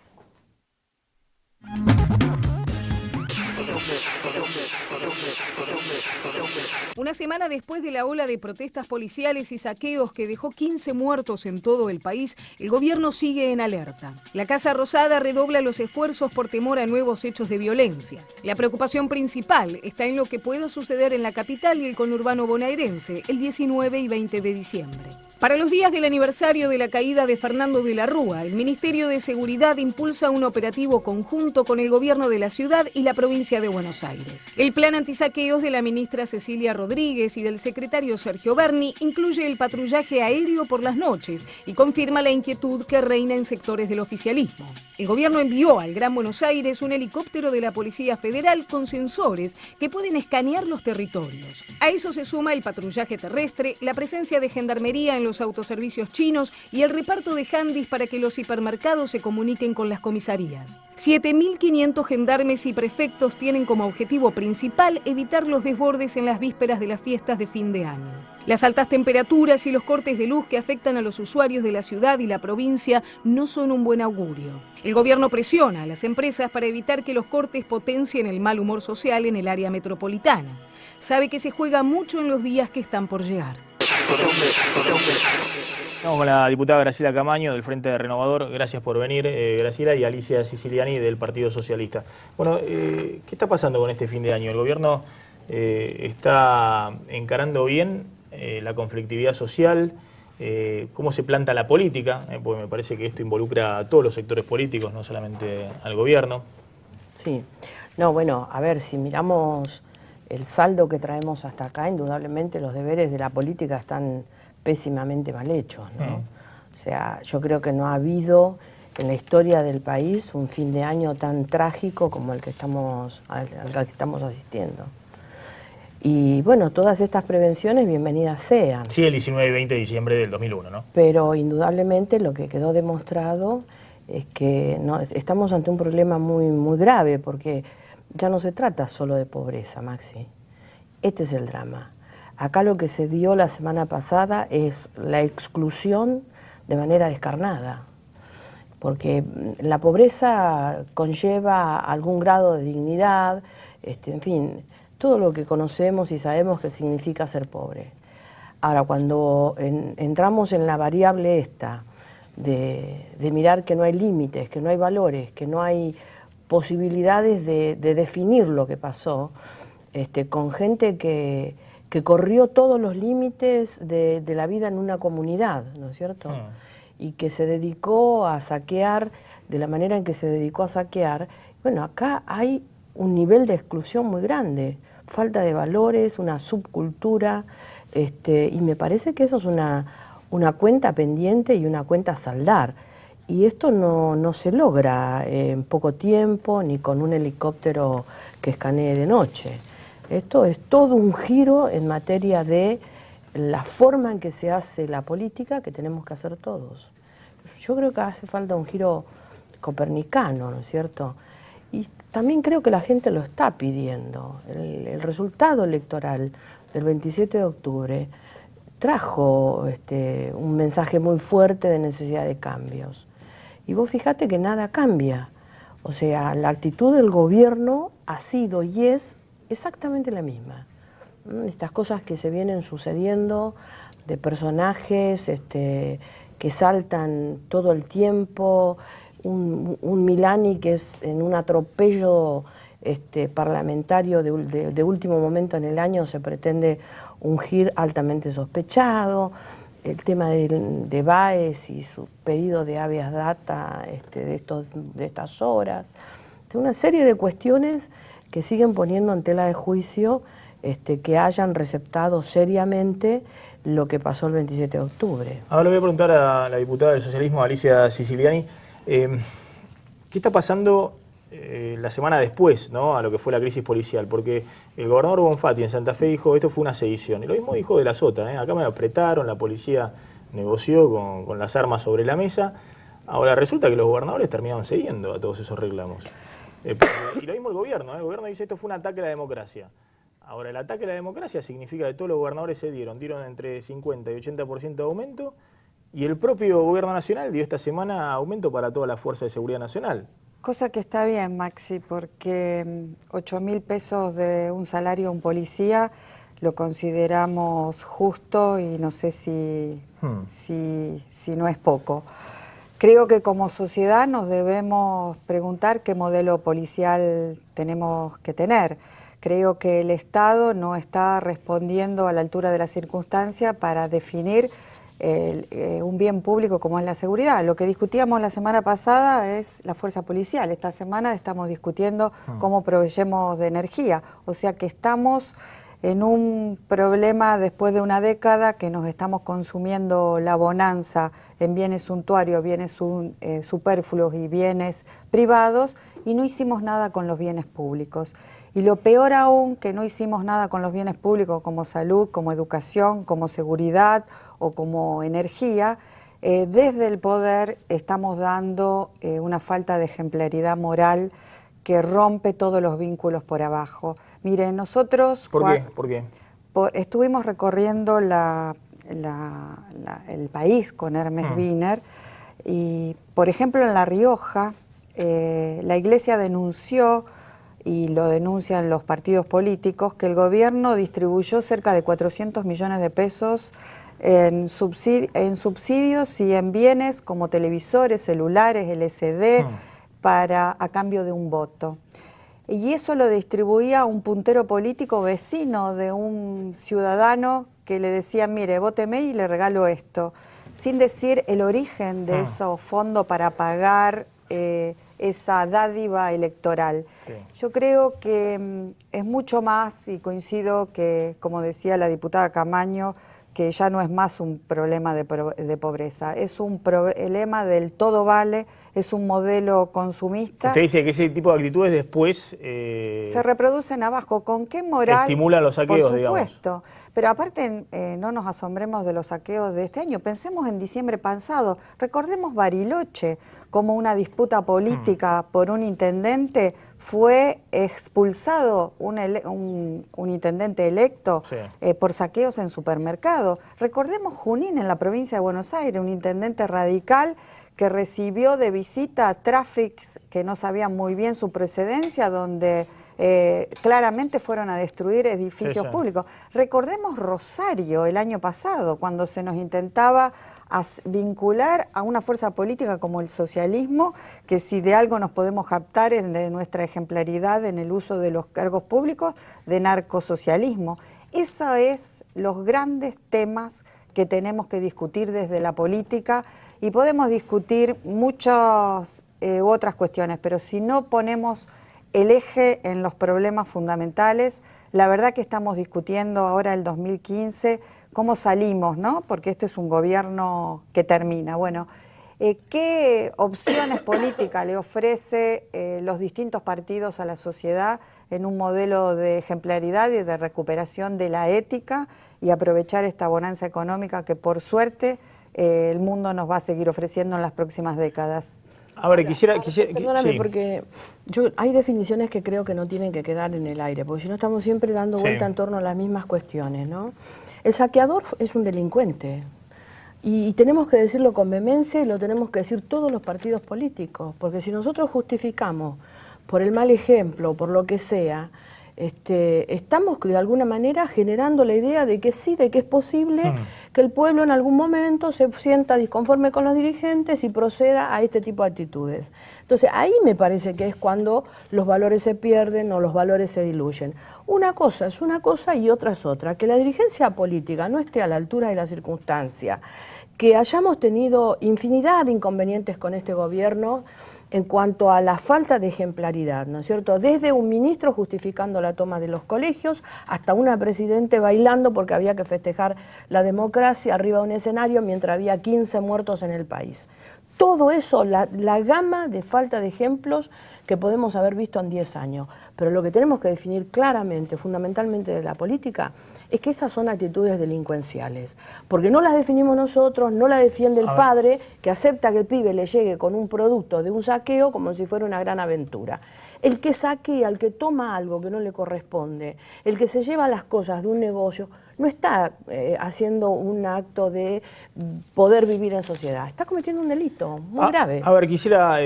Una semana después de la ola de protestas policiales y saqueos que dejó 15 muertos en todo el país, el gobierno sigue en alerta. La Casa Rosada redobla los esfuerzos por temor a nuevos hechos de violencia. La preocupación principal está en lo que pueda suceder en la capital y el conurbano bonaerense el 19 y 20 de diciembre. Para los días del aniversario de la caída de Fernando de la Rúa, el Ministerio de Seguridad impulsa un operativo conjunto con el gobierno de la ciudad y la provincia de Buenos Aires. El plan antisaqueos de la ministra Cecilia Rodríguez y del secretario Sergio Berni incluye el patrullaje aéreo por las noches y confirma la inquietud que reina en sectores del oficialismo. El gobierno envió al Gran Buenos Aires un helicóptero de la Policía Federal con sensores que pueden escanear los territorios. A eso se suma el patrullaje terrestre, la presencia de gendarmería en los autoservicios chinos y el reparto de handys para que los hipermercados se comuniquen con las comisarías. 7.500 gendarmes y prefectos tienen como objetivo principal evitar los desbordes en las vísperas de las fiestas de fin de año. Las altas temperaturas y los cortes de luz que afectan a los usuarios de la ciudad y la provincia no son un buen augurio. El gobierno presiona a las empresas para evitar que los cortes potencien el mal humor social en el área metropolitana. Sabe que se juega mucho en los días que están por llegar. Estamos con la diputada Graciela Camaño del Frente Renovador. Gracias por venir, Graciela, y Alicia Siciliani del Partido Socialista. Bueno, ¿qué está pasando con este fin de año? ¿El gobierno está encarando bien la conflictividad social? ¿Cómo se planta la política? Porque me parece que esto involucra a todos los sectores políticos, no solamente al gobierno. Sí. No, bueno, a ver, si miramos el saldo que traemos hasta acá, indudablemente los deberes de la política están pésimamente mal hechos, ¿no? O sea, yo creo que no ha habido en la historia del país un fin de año tan trágico como el que al que estamos asistiendo. Y bueno, todas estas prevenciones bienvenidas sean. Sí, el 19 y 20 de diciembre del 2001, ¿no? Pero indudablemente lo que quedó demostrado es que estamos ante un problema muy grave, porque ya no se trata solo de pobreza, Maxi. Este es el drama. Acá lo que se vio la semana pasada es la exclusión de manera descarnada, porque la pobreza conlleva algún grado de dignidad, en fin, todo lo que conocemos y sabemos que significa ser pobre. Ahora, cuando entramos en la variable esta de mirar que no hay límites, que no hay valores, que no hay posibilidades de definir lo que pasó, con gente que corrió todos los límites de la vida en una comunidad, ¿no es cierto? Y que se dedicó a saquear de la manera en que se dedicó a saquear. Bueno, acá hay un nivel de exclusión muy grande, falta de valores, una subcultura, y me parece que eso es una cuenta pendiente y una cuenta a saldar. Y esto no se logra en poco tiempo ni con un helicóptero que escanee de noche. Esto es todo un giro en materia de la forma en que se hace la política que tenemos que hacer todos. Yo creo que hace falta un giro copernicano, ¿no es cierto? Y también creo que la gente lo está pidiendo. El resultado electoral del 27 de octubre trajo un mensaje muy fuerte de necesidad de cambios. Y vos fijate que nada cambia. O sea, la actitud del gobierno ha sido y es exactamente la misma. Estas cosas que se vienen sucediendo de personajes que saltan todo el tiempo, un Milani que es en un atropello parlamentario de último momento en el año se pretende ungir altamente sospechado, el tema de Báez y su pedido de habeas data de estas horas, una serie de cuestiones que siguen poniendo en tela de juicio que hayan receptado seriamente lo que pasó el 27 de octubre. Ahora le voy a preguntar a la diputada del socialismo, Alicia Siciliani, ¿qué está pasando la semana después, ¿no?, a lo que fue la crisis policial? Porque el gobernador Bonfatti en Santa Fe dijo esto fue una sedición, y lo mismo dijo de la Sota, acá me apretaron, la policía negoció con las armas sobre la mesa. Ahora resulta que los gobernadores terminaron cediendo a todos esos reclamos. Y lo mismo el gobierno dice esto fue un ataque a la democracia. Ahora, el ataque a la democracia significa que todos los gobernadores dieron entre 50 y 80% de aumento, y el propio gobierno nacional dio esta semana aumento para toda la Fuerza de Seguridad Nacional. Cosa que está bien, Maxi, porque 8.000 pesos de un salario a un policía lo consideramos justo y no sé si no es poco. Creo que como sociedad nos debemos preguntar qué modelo policial tenemos que tener. Creo que el Estado no está respondiendo a la altura de la circunstancia para definir un bien público como es la seguridad. Lo que discutíamos la semana pasada es la fuerza policial. Esta semana estamos discutiendo cómo proveyemos de energía. O sea que estamos en un problema después de una década que nos estamos consumiendo la bonanza en bienes suntuarios, bienes superfluos y bienes privados, y no hicimos nada con los bienes públicos. Y lo peor aún, que no hicimos nada con los bienes públicos como salud, como educación, como seguridad o como energía. Desde el poder estamos dando una falta de ejemplaridad moral que rompe todos los vínculos por abajo. Miren, nosotros... ¿Por qué? Estuvimos recorriendo el país con Hermes Wiener y, por ejemplo, en La Rioja, la Iglesia denunció, y lo denuncian los partidos políticos, que el gobierno distribuyó cerca de 400 millones de pesos en subsidios y en bienes como televisores, celulares, LCD, a cambio de un voto. Y eso lo distribuía un puntero político vecino de un ciudadano que le decía, mire, vóteme y le regalo esto, sin decir el origen de esos fondos para pagar esa dádiva electoral. Sí. Yo creo que es mucho más, y coincido que, como decía la diputada Camaño, que ya no es más un problema de pobreza, es un problema del todo vale, es un modelo consumista. Usted dice que ese tipo de actitudes después... se reproducen abajo. ¿Con qué moral? Estimulan los saqueos, por supuesto. Digamos. Pero aparte, no nos asombremos de los saqueos de este año. Pensemos en diciembre pasado. Recordemos Bariloche, como una disputa política por un intendente fue expulsado un intendente electo por saqueos en supermercados. Recordemos Junín, en la provincia de Buenos Aires, un intendente radical que recibió de visita tráficos que no sabían muy bien su procedencia, donde claramente fueron a destruir edificios públicos. Recordemos Rosario el año pasado, cuando se nos intentaba vincular a una fuerza política como el socialismo, que si de algo nos podemos jactar es de nuestra ejemplaridad en el uso de los cargos públicos, de narcosocialismo. Esos es los grandes temas que tenemos que discutir desde la política, y podemos discutir muchas otras cuestiones, pero si no ponemos el eje en los problemas fundamentales, la verdad que estamos discutiendo ahora el 2015 cómo salimos, ¿no? Porque esto es un gobierno que termina. Bueno, ¿qué opciones políticas le ofrece los distintos partidos a la sociedad en un modelo de ejemplaridad y de recuperación de la ética y aprovechar esta bonanza económica que por suerte el mundo nos va a seguir ofreciendo en las próximas décadas? A ver, quisiera Perdóname, sí. porque hay definiciones que creo que no tienen que quedar en el aire, porque si no estamos siempre dando vuelta en torno a las mismas cuestiones, ¿no? El saqueador es un delincuente. Y tenemos que decirlo con vehemencia y lo tenemos que decir todos los partidos políticos, porque si nosotros justificamos por el mal ejemplo, por lo que sea, estamos de alguna manera generando la idea de que sí, de que es posible que el pueblo en algún momento se sienta disconforme con los dirigentes y proceda a este tipo de actitudes. Entonces ahí me parece que es cuando los valores se pierden o los valores se diluyen. Una cosa es una cosa y otra es otra. Que la dirigencia política no esté a la altura de la circunstancia, que hayamos tenido infinidad de inconvenientes con este gobierno en cuanto a la falta de ejemplaridad, ¿no es cierto? Desde un ministro justificando la toma de los colegios hasta una presidente bailando porque había que festejar la democracia arriba de un escenario mientras había 15 muertos en el país. Todo eso, la gama de falta de ejemplos que podemos haber visto en 10 años. Pero lo que tenemos que definir claramente, fundamentalmente de la política, es que esas son actitudes delincuenciales. Porque no las definimos nosotros, no las defiende el padre que acepta que el pibe le llegue con un producto de un saqueo como si fuera una gran aventura. El que saquea, el que toma algo que no le corresponde, el que se lleva las cosas de un negocio, no está haciendo un acto de poder vivir en sociedad, está cometiendo un delito muy grave. A ver, quisiera,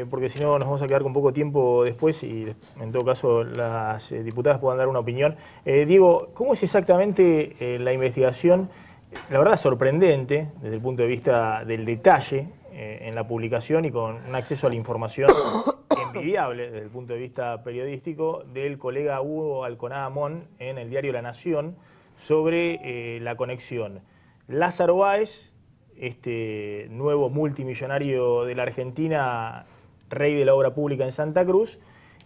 porque si no nos vamos a quedar con poco tiempo después y en todo caso las diputadas puedan dar una opinión. Diego, ¿cómo es exactamente la investigación? La verdad sorprendente desde el punto de vista del detalle en la publicación y con un acceso a la información envidiable desde el punto de vista periodístico del colega Hugo Alconada Mon en el diario La Nación sobre la conexión Lázaro Báez, este nuevo multimillonario de la Argentina, rey de la obra pública en Santa Cruz,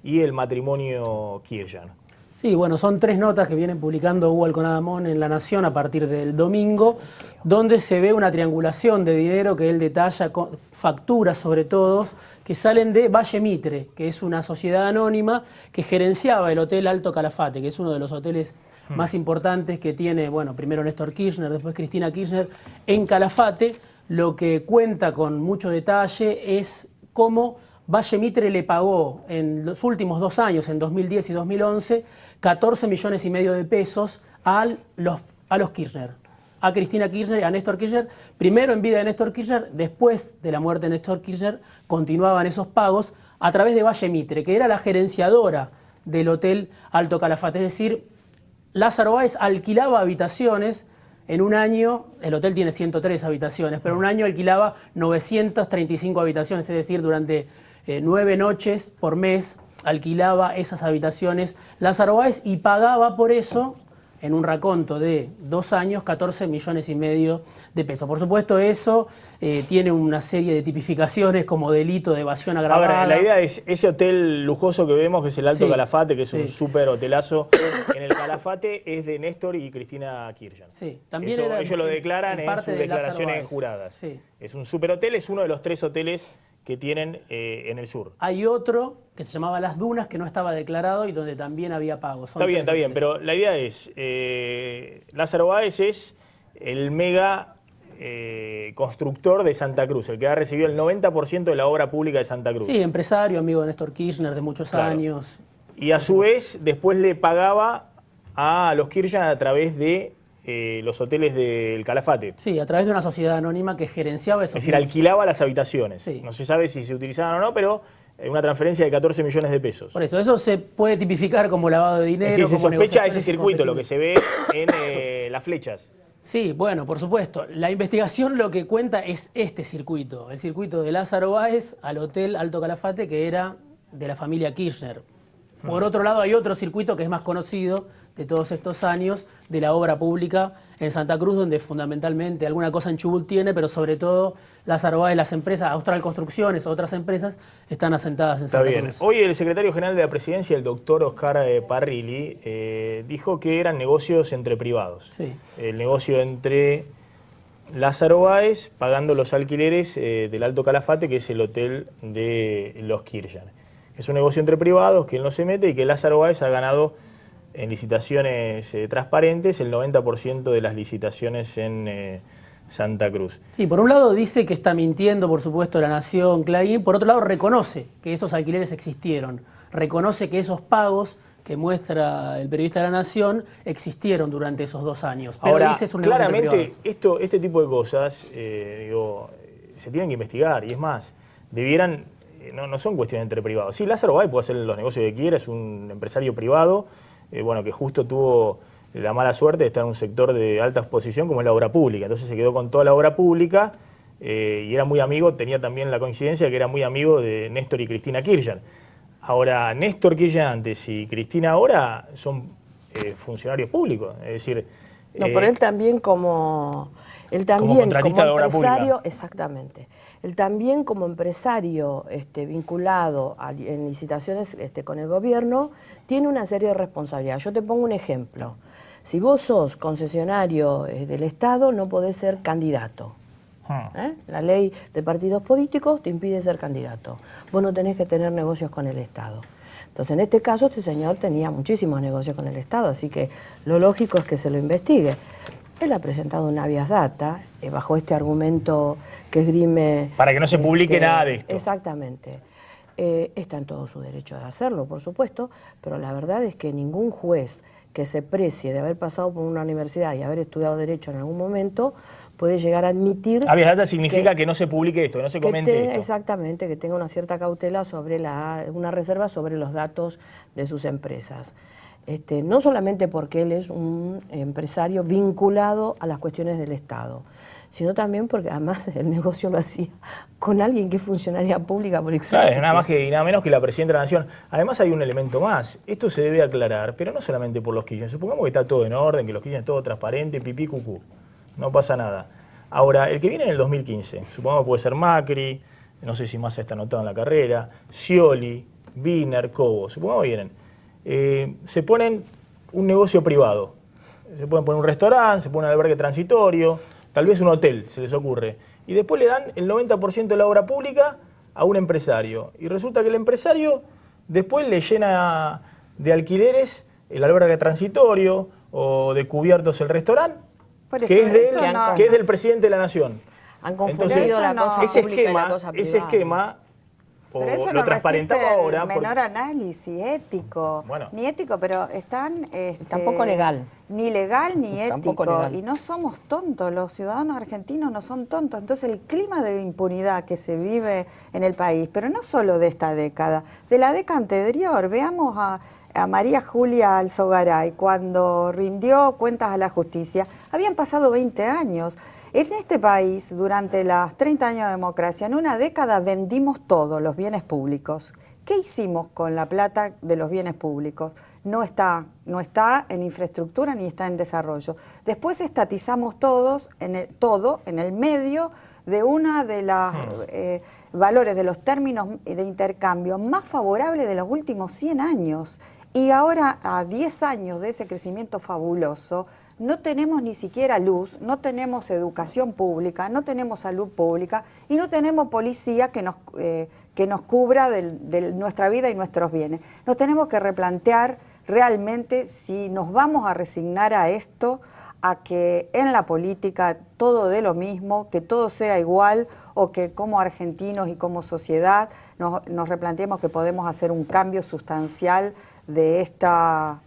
y el matrimonio Kirchner. Sí, bueno, son 3 notas que vienen publicando Hugo Alconada Mon en La Nación a partir del domingo, donde se ve una triangulación de dinero que él detalla, con facturas sobre todo, que salen de Valle Mitre, que es una sociedad anónima que gerenciaba el Hotel Alto Calafate, que es uno de los hoteles más importantes que tiene, bueno, primero Néstor Kirchner, después Cristina Kirchner, en Calafate. Lo que cuenta con mucho detalle es cómo Valle Mitre le pagó en los últimos 2 años, en 2010 y 2011, 14 millones y medio de pesos a los Kirchner, a Cristina Kirchner y a Néstor Kirchner. Primero en vida de Néstor Kirchner, después de la muerte de Néstor Kirchner, continuaban esos pagos a través de Valle Mitre, que era la gerenciadora del Hotel Alto Calafate. Es decir, Lázaro Báez alquilaba habitaciones. En un año, el hotel tiene 103 habitaciones, pero en un año alquilaba 935 habitaciones, es decir, durante 9 noches por mes alquilaba esas habitaciones Lázaro Báez y pagaba por eso, en un raconto de 2 años, 14 millones y medio de pesos. Por supuesto, eso tiene una serie de tipificaciones como delito de evasión agravada. Ahora, la idea es ese hotel lujoso que vemos, que es el Alto Calafate, que es un súper hotelazo en el Calafate, es de Néstor y Cristina Kirchner. Sí, también eso, ellos lo declaran en sus declaraciones juradas. Sí. Es un súper hotel, es uno de los 3 hoteles que tienen en el sur. Hay otro que se llamaba Las Dunas, que no estaba declarado y donde también había pagos. Está bien, pero la idea es, Lázaro Báez es el mega constructor de Santa Cruz, el que ha recibido el 90% de la obra pública de Santa Cruz. Sí, empresario, amigo de Néstor Kirchner de muchos años. Y a su vez, después le pagaba a los Kirchner a través de los hoteles del Calafate. Sí, a través de una sociedad anónima que gerenciaba esos. Es decir, alquilaba las habitaciones. Sí. No se sabe si se utilizaban o no, pero una transferencia de 14 millones de pesos. Por eso se puede tipificar como lavado de dinero. Es decir, se como sospecha ese circuito, lo que se ve en las flechas. Sí, bueno, por supuesto. La investigación lo que cuenta es este circuito, el circuito de Lázaro Báez al Hotel Alto Calafate, que era de la familia Kirchner. Por otro lado, hay otro circuito que es más conocido de todos estos años de la obra pública en Santa Cruz, donde fundamentalmente alguna cosa en Chubut tiene, pero sobre todo Lázaro Báez, las empresas, Austral Construcciones, otras empresas, están asentadas en Santa Cruz. Hoy el secretario general de la Presidencia, el doctor Oscar Parrilli, dijo que eran negocios entre privados. Sí. El negocio entre Lázaro Báez pagando los alquileres del Alto Calafate, que es el hotel de los Kirchner. Es un negocio entre privados que él no se mete y que Lázaro Báez ha ganado en licitaciones transparentes el 90% de las licitaciones en Santa Cruz. Sí, por un lado dice que está mintiendo, por supuesto, La Nación, Clarín, por otro lado reconoce que esos alquileres existieron, reconoce que esos pagos que muestra el periodista de La Nación existieron durante esos 2 años. Pero ahora, dice es un negocio entre claramente privados. este tipo de cosas se tienen que investigar, y es más, debieran, no son cuestiones entre privados. Sí, Lázaro Báez puede hacer los negocios que quiera, es un empresario privado, que justo tuvo la mala suerte de estar en un sector de alta exposición como es la obra pública. Entonces se quedó con toda la obra pública y era muy amigo, tenía también la coincidencia que era muy amigo de Néstor y Cristina Kirchner. Ahora, Néstor Kirchner antes y Cristina ahora son funcionarios públicos, es decir... No, pero él también como contratista de obra empresario, pública. exactamente. Él también como empresario vinculado en licitaciones con el gobierno, tiene una serie de responsabilidades. Yo te pongo un ejemplo. Si vos sos concesionario del Estado, no podés ser candidato. La ley de partidos políticos te impide ser candidato. Vos no tenés que tener negocios con el Estado. Entonces, en este caso, este señor tenía muchísimos negocios con el Estado, así que lo lógico es que se lo investigue. Él ha presentado un habeas data bajo este argumento que esgrime... Para que no se publique nada de esto. Exactamente. Está en todo su derecho de hacerlo, por supuesto, pero la verdad es que ningún juez que se precie de haber pasado por una universidad y haber estudiado Derecho en algún momento puede llegar a admitir... Habeas data significa que no se publique esto, que no se comente esto. Exactamente, que tenga una cierta cautela sobre una reserva sobre los datos de sus empresas. No solamente porque él es un empresario vinculado a las cuestiones del Estado, sino también porque además el negocio lo hacía con alguien que es funcionaria pública por excelencia. Claro, nada más y nada menos que la Presidenta de la Nación. Además hay un elemento más, esto se debe aclarar, pero no solamente por los Kirchner. Supongamos que está todo en orden, que los Kirchner es todo transparente, pipí, cucú, no pasa nada. Ahora, el que viene en el 2015, supongamos que puede ser Macri, no sé si Massa está anotado en la carrera, Scioli, Wiener, Cobo, supongamos que vienen. Se ponen un negocio privado, se pueden poner un restaurante, se pone un albergue transitorio, tal vez un hotel, se les ocurre, y después le dan el 90% de la obra pública a un empresario, y resulta que el empresario después le llena de alquileres el albergue transitorio o de cubiertos el restaurante, que es del presidente de la Nación. Han confundido la cosa pública y la cosa privada. Ese esquema pero eso lo no transparentamos ahora. El menor análisis ético, ni ético, pero están... tampoco legal. Ni legal ni ético. Legal. Y no somos tontos, los ciudadanos argentinos no son tontos. Entonces el clima de impunidad que se vive en el país, pero no solo de esta década, de la década anterior, veamos a María Julia Alzogaray cuando rindió cuentas a la justicia, habían pasado 20 años. En este país, durante los 30 años de democracia, en una década vendimos todos los bienes públicos. ¿Qué hicimos con la plata de los bienes públicos? No está en infraestructura ni está en desarrollo. Después estatizamos todo en el medio de una de las valores, de los términos de intercambio más favorables de los últimos 100 años. Y ahora, a 10 años de ese crecimiento fabuloso, no tenemos ni siquiera luz, no tenemos educación pública, no tenemos salud pública y no tenemos policía que nos cubra de nuestra vida y nuestros bienes. Nos tenemos que replantear realmente si nos vamos a resignar a esto, a que en la política todo dé lo mismo, que todo sea igual, o que como argentinos y como sociedad nos replanteemos que podemos hacer un cambio sustancial de esta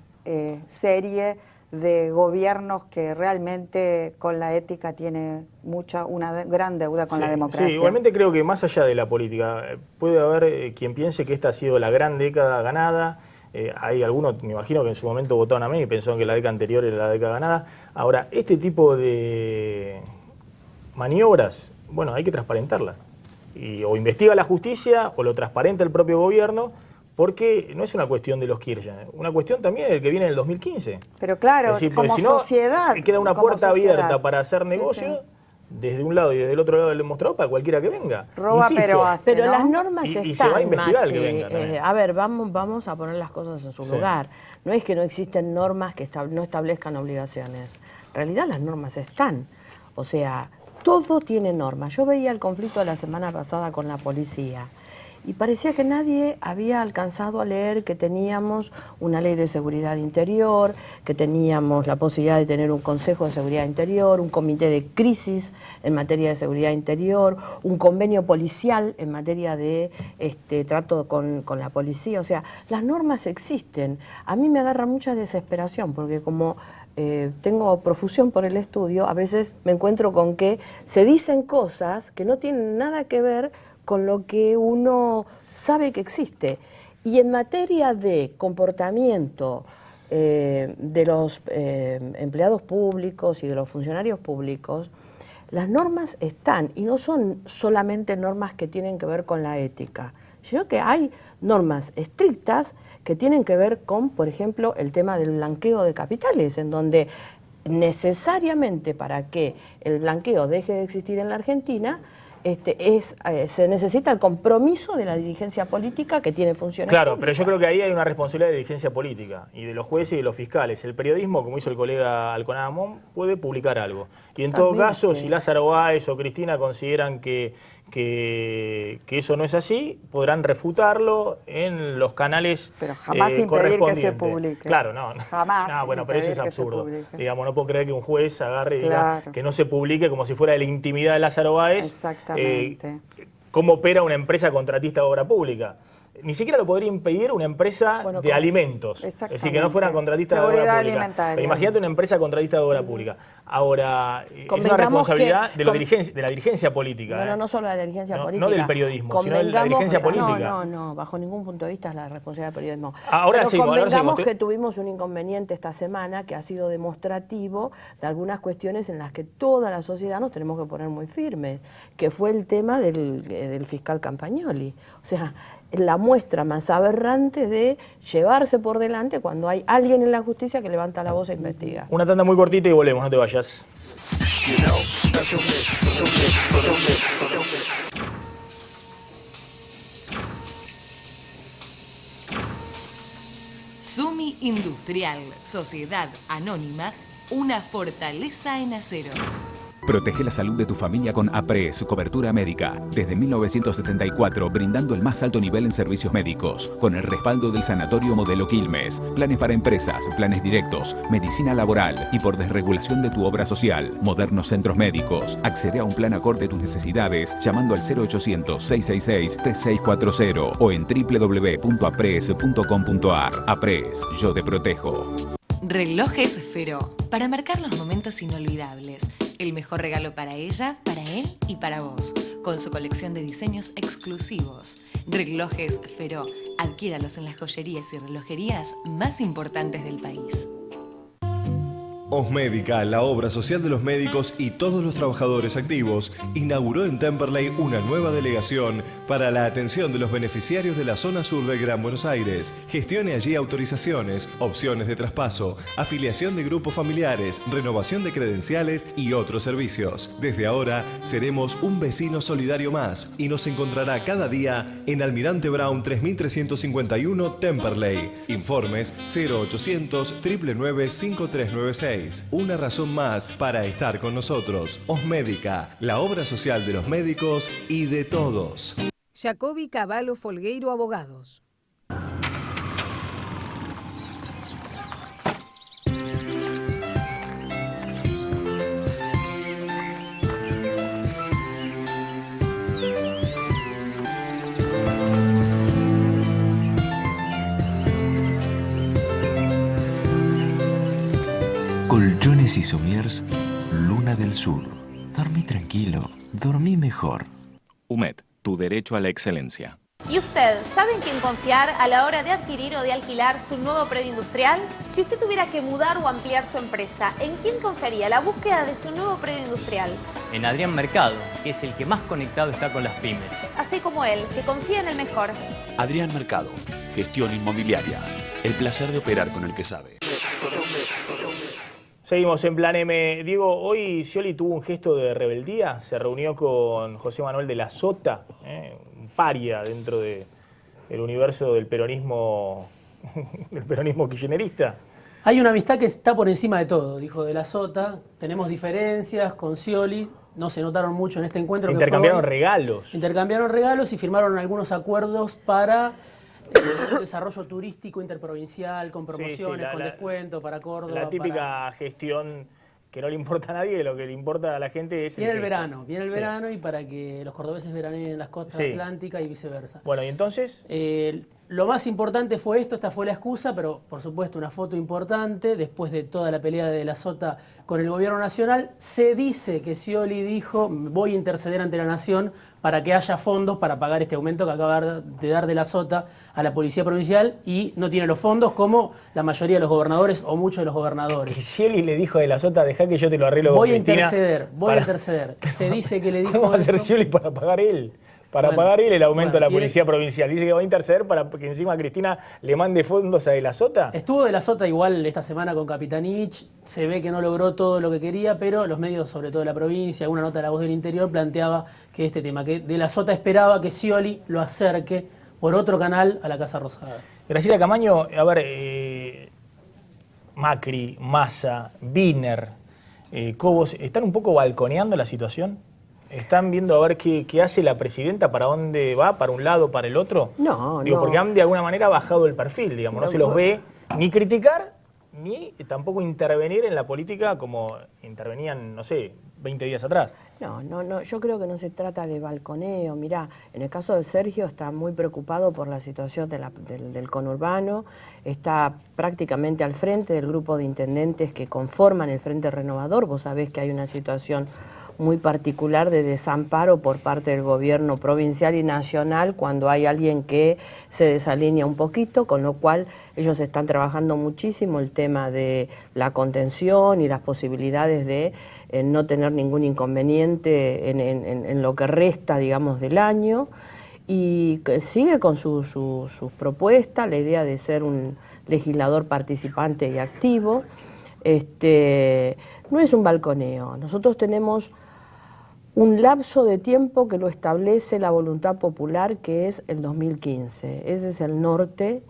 serie de gobiernos que realmente con la ética tiene una gran deuda con la democracia. Sí, igualmente creo que más allá de la política, puede haber quien piense que esta ha sido la gran década ganada. Hay algunos, me imagino, que en su momento votaron a mí y pensaron que la década anterior era la década ganada. Ahora, este tipo de maniobras, bueno, hay que transparentarlas. O investiga la justicia o lo transparenta el propio gobierno, porque no es una cuestión de los Kirchner, una cuestión también del que viene en el 2015. Pero claro, es decir, como si no, sociedad. queda una puerta sociedad. abierta para hacer negocio desde un lado y desde el otro lado del demostrador para cualquiera que venga. Roba, insisto, pero hace, Pero ¿no? las normas están, y se va a investigar Maxi. que venga también. A ver, vamos a poner las cosas en su lugar. No es que no existen normas que no establezcan obligaciones. En realidad las normas están. O sea, todo tiene normas. Yo veía el conflicto de la semana pasada con la policía y parecía que nadie había alcanzado a leer que teníamos una ley de seguridad interior, que teníamos la posibilidad de tener un consejo de seguridad interior, un comité de crisis en materia de seguridad interior, un convenio policial en materia de trato con la policía. O sea, las normas existen. A mí me agarra mucha desesperación porque como tengo profusión por el estudio, a veces me encuentro con que se dicen cosas que no tienen nada que ver con lo que uno sabe que existe. Y en materia de comportamiento de los empleados públicos y de los funcionarios públicos, las normas están, y no son solamente normas que tienen que ver con la ética, sino que hay normas estrictas que tienen que ver con, por ejemplo, el tema del blanqueo de capitales, en donde necesariamente para que el blanqueo deje de existir en la Argentina, se necesita el compromiso de la dirigencia política que tiene funciones Claro, públicas. pero yo creo que ahí hay una responsabilidad de la dirigencia política y de los jueces y de los fiscales. El periodismo, como hizo el colega Alconada Amón, puede publicar algo. Y en todo caso, si Lázaro Báez o Cristina consideran que eso no es así, podrán refutarlo en los canales Pero jamás impedir que se publique. Claro, no. Jamás. No, bueno, pero eso es impedir que se absurdo. publique. Digamos, no puedo creer que un juez agarre y diga Claro. que no se publique como si fuera de la intimidad de Lázaro Báez. Exactamente. ¿Cómo opera una empresa contratista de obra pública? Ni siquiera lo podría impedir una empresa de alimentos. Es decir, que no fueran contratistas de obra Seguridad pública. alimentaria. Pero imagínate una empresa contratista de obra pública. Ahora, es una Convengamos responsabilidad que- de la dirigencia política. No solo de la dirigencia política. No del periodismo, sino de la dirigencia política. No, bajo ningún punto de vista es la responsabilidad del periodismo. Ahora Pero seguimos, convengamos que tuvimos un inconveniente esta semana que ha sido demostrativo de algunas cuestiones en las que toda la sociedad nos tenemos que poner muy firmes, que fue el tema del fiscal Campagnoli. O sea, la muestra más aberrante de llevarse por delante cuando hay alguien en la justicia que levanta la voz e investiga. Una tanda muy cortita y volvemos, no te vayas. Sumi Industrial, Sociedad Anónima, una fortaleza en aceros. Protege la salud de tu familia con APRES, cobertura médica. Desde 1974, brindando el más alto nivel en servicios médicos, con el respaldo del Sanatorio Modelo Quilmes. Planes para empresas, planes directos, medicina laboral y por desregulación de tu obra social. Modernos centros médicos. Accede a un plan acorde a tus necesidades llamando al 0800-666-3640 o en www.apres.com.ar. APRES, yo te protejo. Relojes Feró, para marcar los momentos inolvidables. El mejor regalo para ella, para él y para vos, con su colección de diseños exclusivos. Relojes Feró, adquiéralos en las joyerías y relojerías más importantes del país. Osmédica, la obra social de los médicos y todos los trabajadores activos, inauguró en Temperley una nueva delegación para la atención de los beneficiarios de la zona sur del Gran Buenos Aires. Gestione allí autorizaciones, opciones de traspaso, afiliación de grupos familiares, renovación de credenciales y otros servicios. Desde ahora seremos un vecino solidario más y nos encontrará cada día en Almirante Brown 3351 Temperley. Informes 0800 999 5396. Una razón más para estar con nosotros. Osmédica, la obra social de los médicos y de todos. Jacobi Cavallo Folgueiro Abogados. Colchones y somiers, Luna del Sur. Dormí tranquilo, dormí mejor. UMED, tu derecho a la excelencia. ¿Y usted, sabe en quién confiar a la hora de adquirir o de alquilar su nuevo predio industrial? Si usted tuviera que mudar o ampliar su empresa, ¿en quién confiaría la búsqueda de su nuevo predio industrial? En Adrián Mercado, que es el que más conectado está con las pymes. Así como él, que confía en el mejor. Adrián Mercado, gestión inmobiliaria. El placer de operar con el que sabe. Seguimos en Plan M. Diego, hoy Scioli tuvo un gesto de rebeldía, se reunió con José Manuel de la Sota, un paria dentro del universo del peronismo kirchnerista. Hay una amistad que está por encima de todo, dijo de la Sota. Tenemos diferencias con Scioli, no se notaron mucho en este encuentro. Se intercambiaron regalos. Intercambiaron regalos y firmaron algunos acuerdos para el desarrollo turístico interprovincial, con promociones, con descuento para Córdoba. La típica gestión que no le importa a nadie, lo que le importa a la gente es viene el verano y para que los cordobeses veraneen en las costas atlánticas y viceversa. Bueno, ¿y entonces? Lo más importante fue esto, esta fue la excusa, pero por supuesto una foto importante, después de toda la pelea de la Sota con el gobierno nacional, se dice que Scioli dijo, voy a interceder ante la nación para que haya fondos para pagar este aumento que acaba de dar de la Sota a la Policía Provincial y no tiene los fondos como la mayoría de los gobernadores o muchos de los gobernadores. Y Scioli le dijo de la Sota, dejá que yo te lo arreglo con Cristina. Voy a interceder. Se dice que le dijo ¿Cómo va a hacer eso? Scioli para pagar él? Para pagar él el aumento de la Policía Provincial. Dice que va a interceder para que encima Cristina le mande fondos a De la Sota. Estuvo De la Sota igual esta semana con Capitanich. Se ve que no logró todo lo que quería, pero los medios, sobre todo de la provincia, una nota de La Voz del Interior, planteaba que este tema, que De la Sota esperaba que Scioli lo acerque por otro canal a la Casa Rosada. Graciela Camaño, a ver, Macri, Massa, Wiener, Cobos, ¿están un poco balconeando la situación? ¿Están viendo a ver qué hace la presidenta, para dónde va, para un lado, para el otro? No, Digo, no. porque han de alguna manera bajado el perfil, digamos, no se los ve ni criticar, ni tampoco intervenir en la política como intervenían, no sé, 20 días atrás. No, yo creo que no se trata de balconeo. Mirá, en el caso de Sergio está muy preocupado por la situación del conurbano, está prácticamente al frente del grupo de intendentes que conforman el Frente Renovador. Vos sabés que hay una situación muy particular de desamparo por parte del gobierno provincial y nacional cuando hay alguien que se desalinea un poquito, con lo cual ellos están trabajando muchísimo el tema de la contención y las posibilidades de no tener ningún inconveniente en lo que resta, digamos, del año, y sigue con sus propuestas, la idea de ser un legislador participante y activo. No es un balconeo, nosotros tenemos un lapso de tiempo que lo establece la voluntad popular, que es el 2015. Ese es el norte,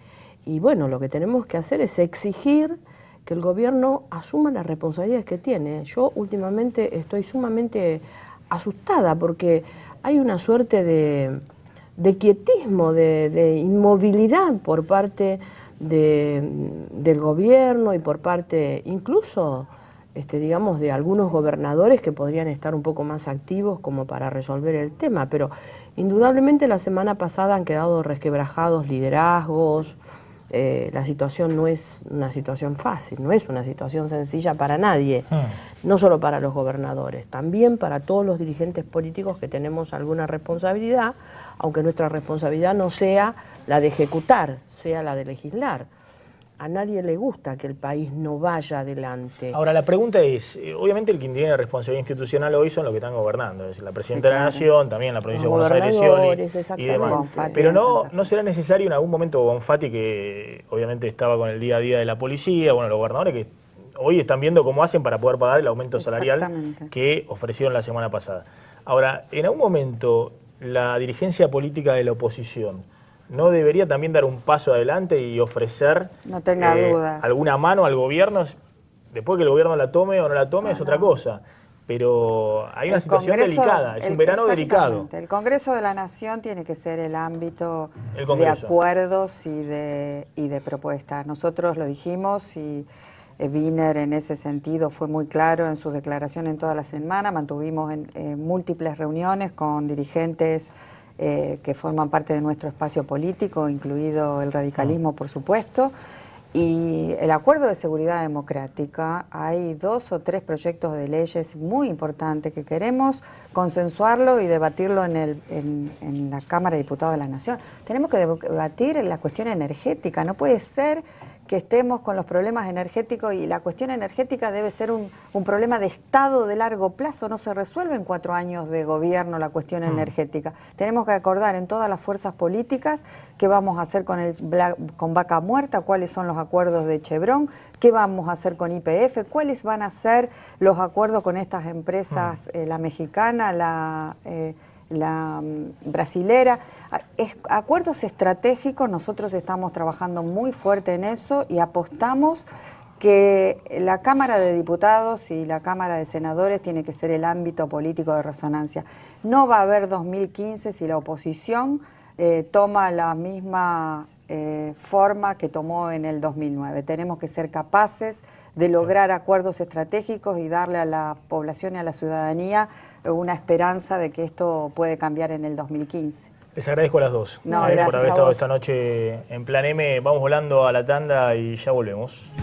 y bueno, lo que tenemos que hacer es exigir que el gobierno asuma las responsabilidades que tiene. Yo últimamente estoy sumamente asustada porque hay una suerte de quietismo, de inmovilidad por parte del gobierno y por parte incluso digamos, de algunos gobernadores que podrían estar un poco más activos como para resolver el tema, pero indudablemente la semana pasada han quedado resquebrajados liderazgos. La situación no es una situación fácil, no es una situación sencilla para nadie, no solo para los gobernadores, también para todos los dirigentes políticos que tenemos alguna responsabilidad, aunque nuestra responsabilidad no sea la de ejecutar, sea la de legislar. A nadie le gusta que el país no vaya adelante. Ahora, la pregunta es, obviamente el quien tiene responsabilidad institucional hoy son los que están gobernando, es la Presidenta de la Nación, también la Provincia de Buenos Aires, Scioli y demás. Pero no será necesario en algún momento Bonfatti, que obviamente estaba con el día a día de la policía, bueno, los gobernadores que hoy están viendo cómo hacen para poder pagar el aumento salarial que ofrecieron la semana pasada. Ahora, en algún momento la dirigencia política de la oposición ¿no debería también dar un paso adelante y ofrecer no tenga dudas, alguna mano al gobierno? Después que el gobierno la tome o no la tome es otra cosa, pero hay una situación delicada, es un verano delicado. El Congreso de la Nación tiene que ser el ámbito de acuerdos y de propuestas. Nosotros lo dijimos y Wiener en ese sentido fue muy claro en sus declaraciones en toda la semana. Mantuvimos múltiples reuniones con dirigentes que forman parte de nuestro espacio político, incluido el radicalismo, por supuesto, Y el Acuerdo de Seguridad Democrática, hay 2 o 3 proyectos de leyes muy importantes que queremos consensuarlo y debatirlo en la Cámara de Diputados de la Nación. Tenemos que debatir la cuestión energética. No puede ser que estemos con los problemas energéticos, y la cuestión energética debe ser un problema de Estado de largo plazo. No se resuelve en 4 años de gobierno la cuestión energética. Tenemos que acordar en todas las fuerzas políticas qué vamos a hacer con Vaca Muerta, cuáles son los acuerdos de Chevron, qué vamos a hacer con YPF, cuáles van a ser los acuerdos con estas empresas, la mexicana, la brasilera, acuerdos estratégicos. Nosotros estamos trabajando muy fuerte en eso y apostamos que la Cámara de Diputados y la Cámara de Senadores tiene que ser el ámbito político de resonancia. No va a haber 2015 si la oposición toma la misma forma que tomó en el 2009. Tenemos que ser capaces de lograr acuerdos estratégicos y darle a la población y a la ciudadanía una esperanza de que esto puede cambiar en el 2015. Les agradezco a las dos por haber estado esta noche en Plan M. Vamos volando a la tanda y ya volvemos.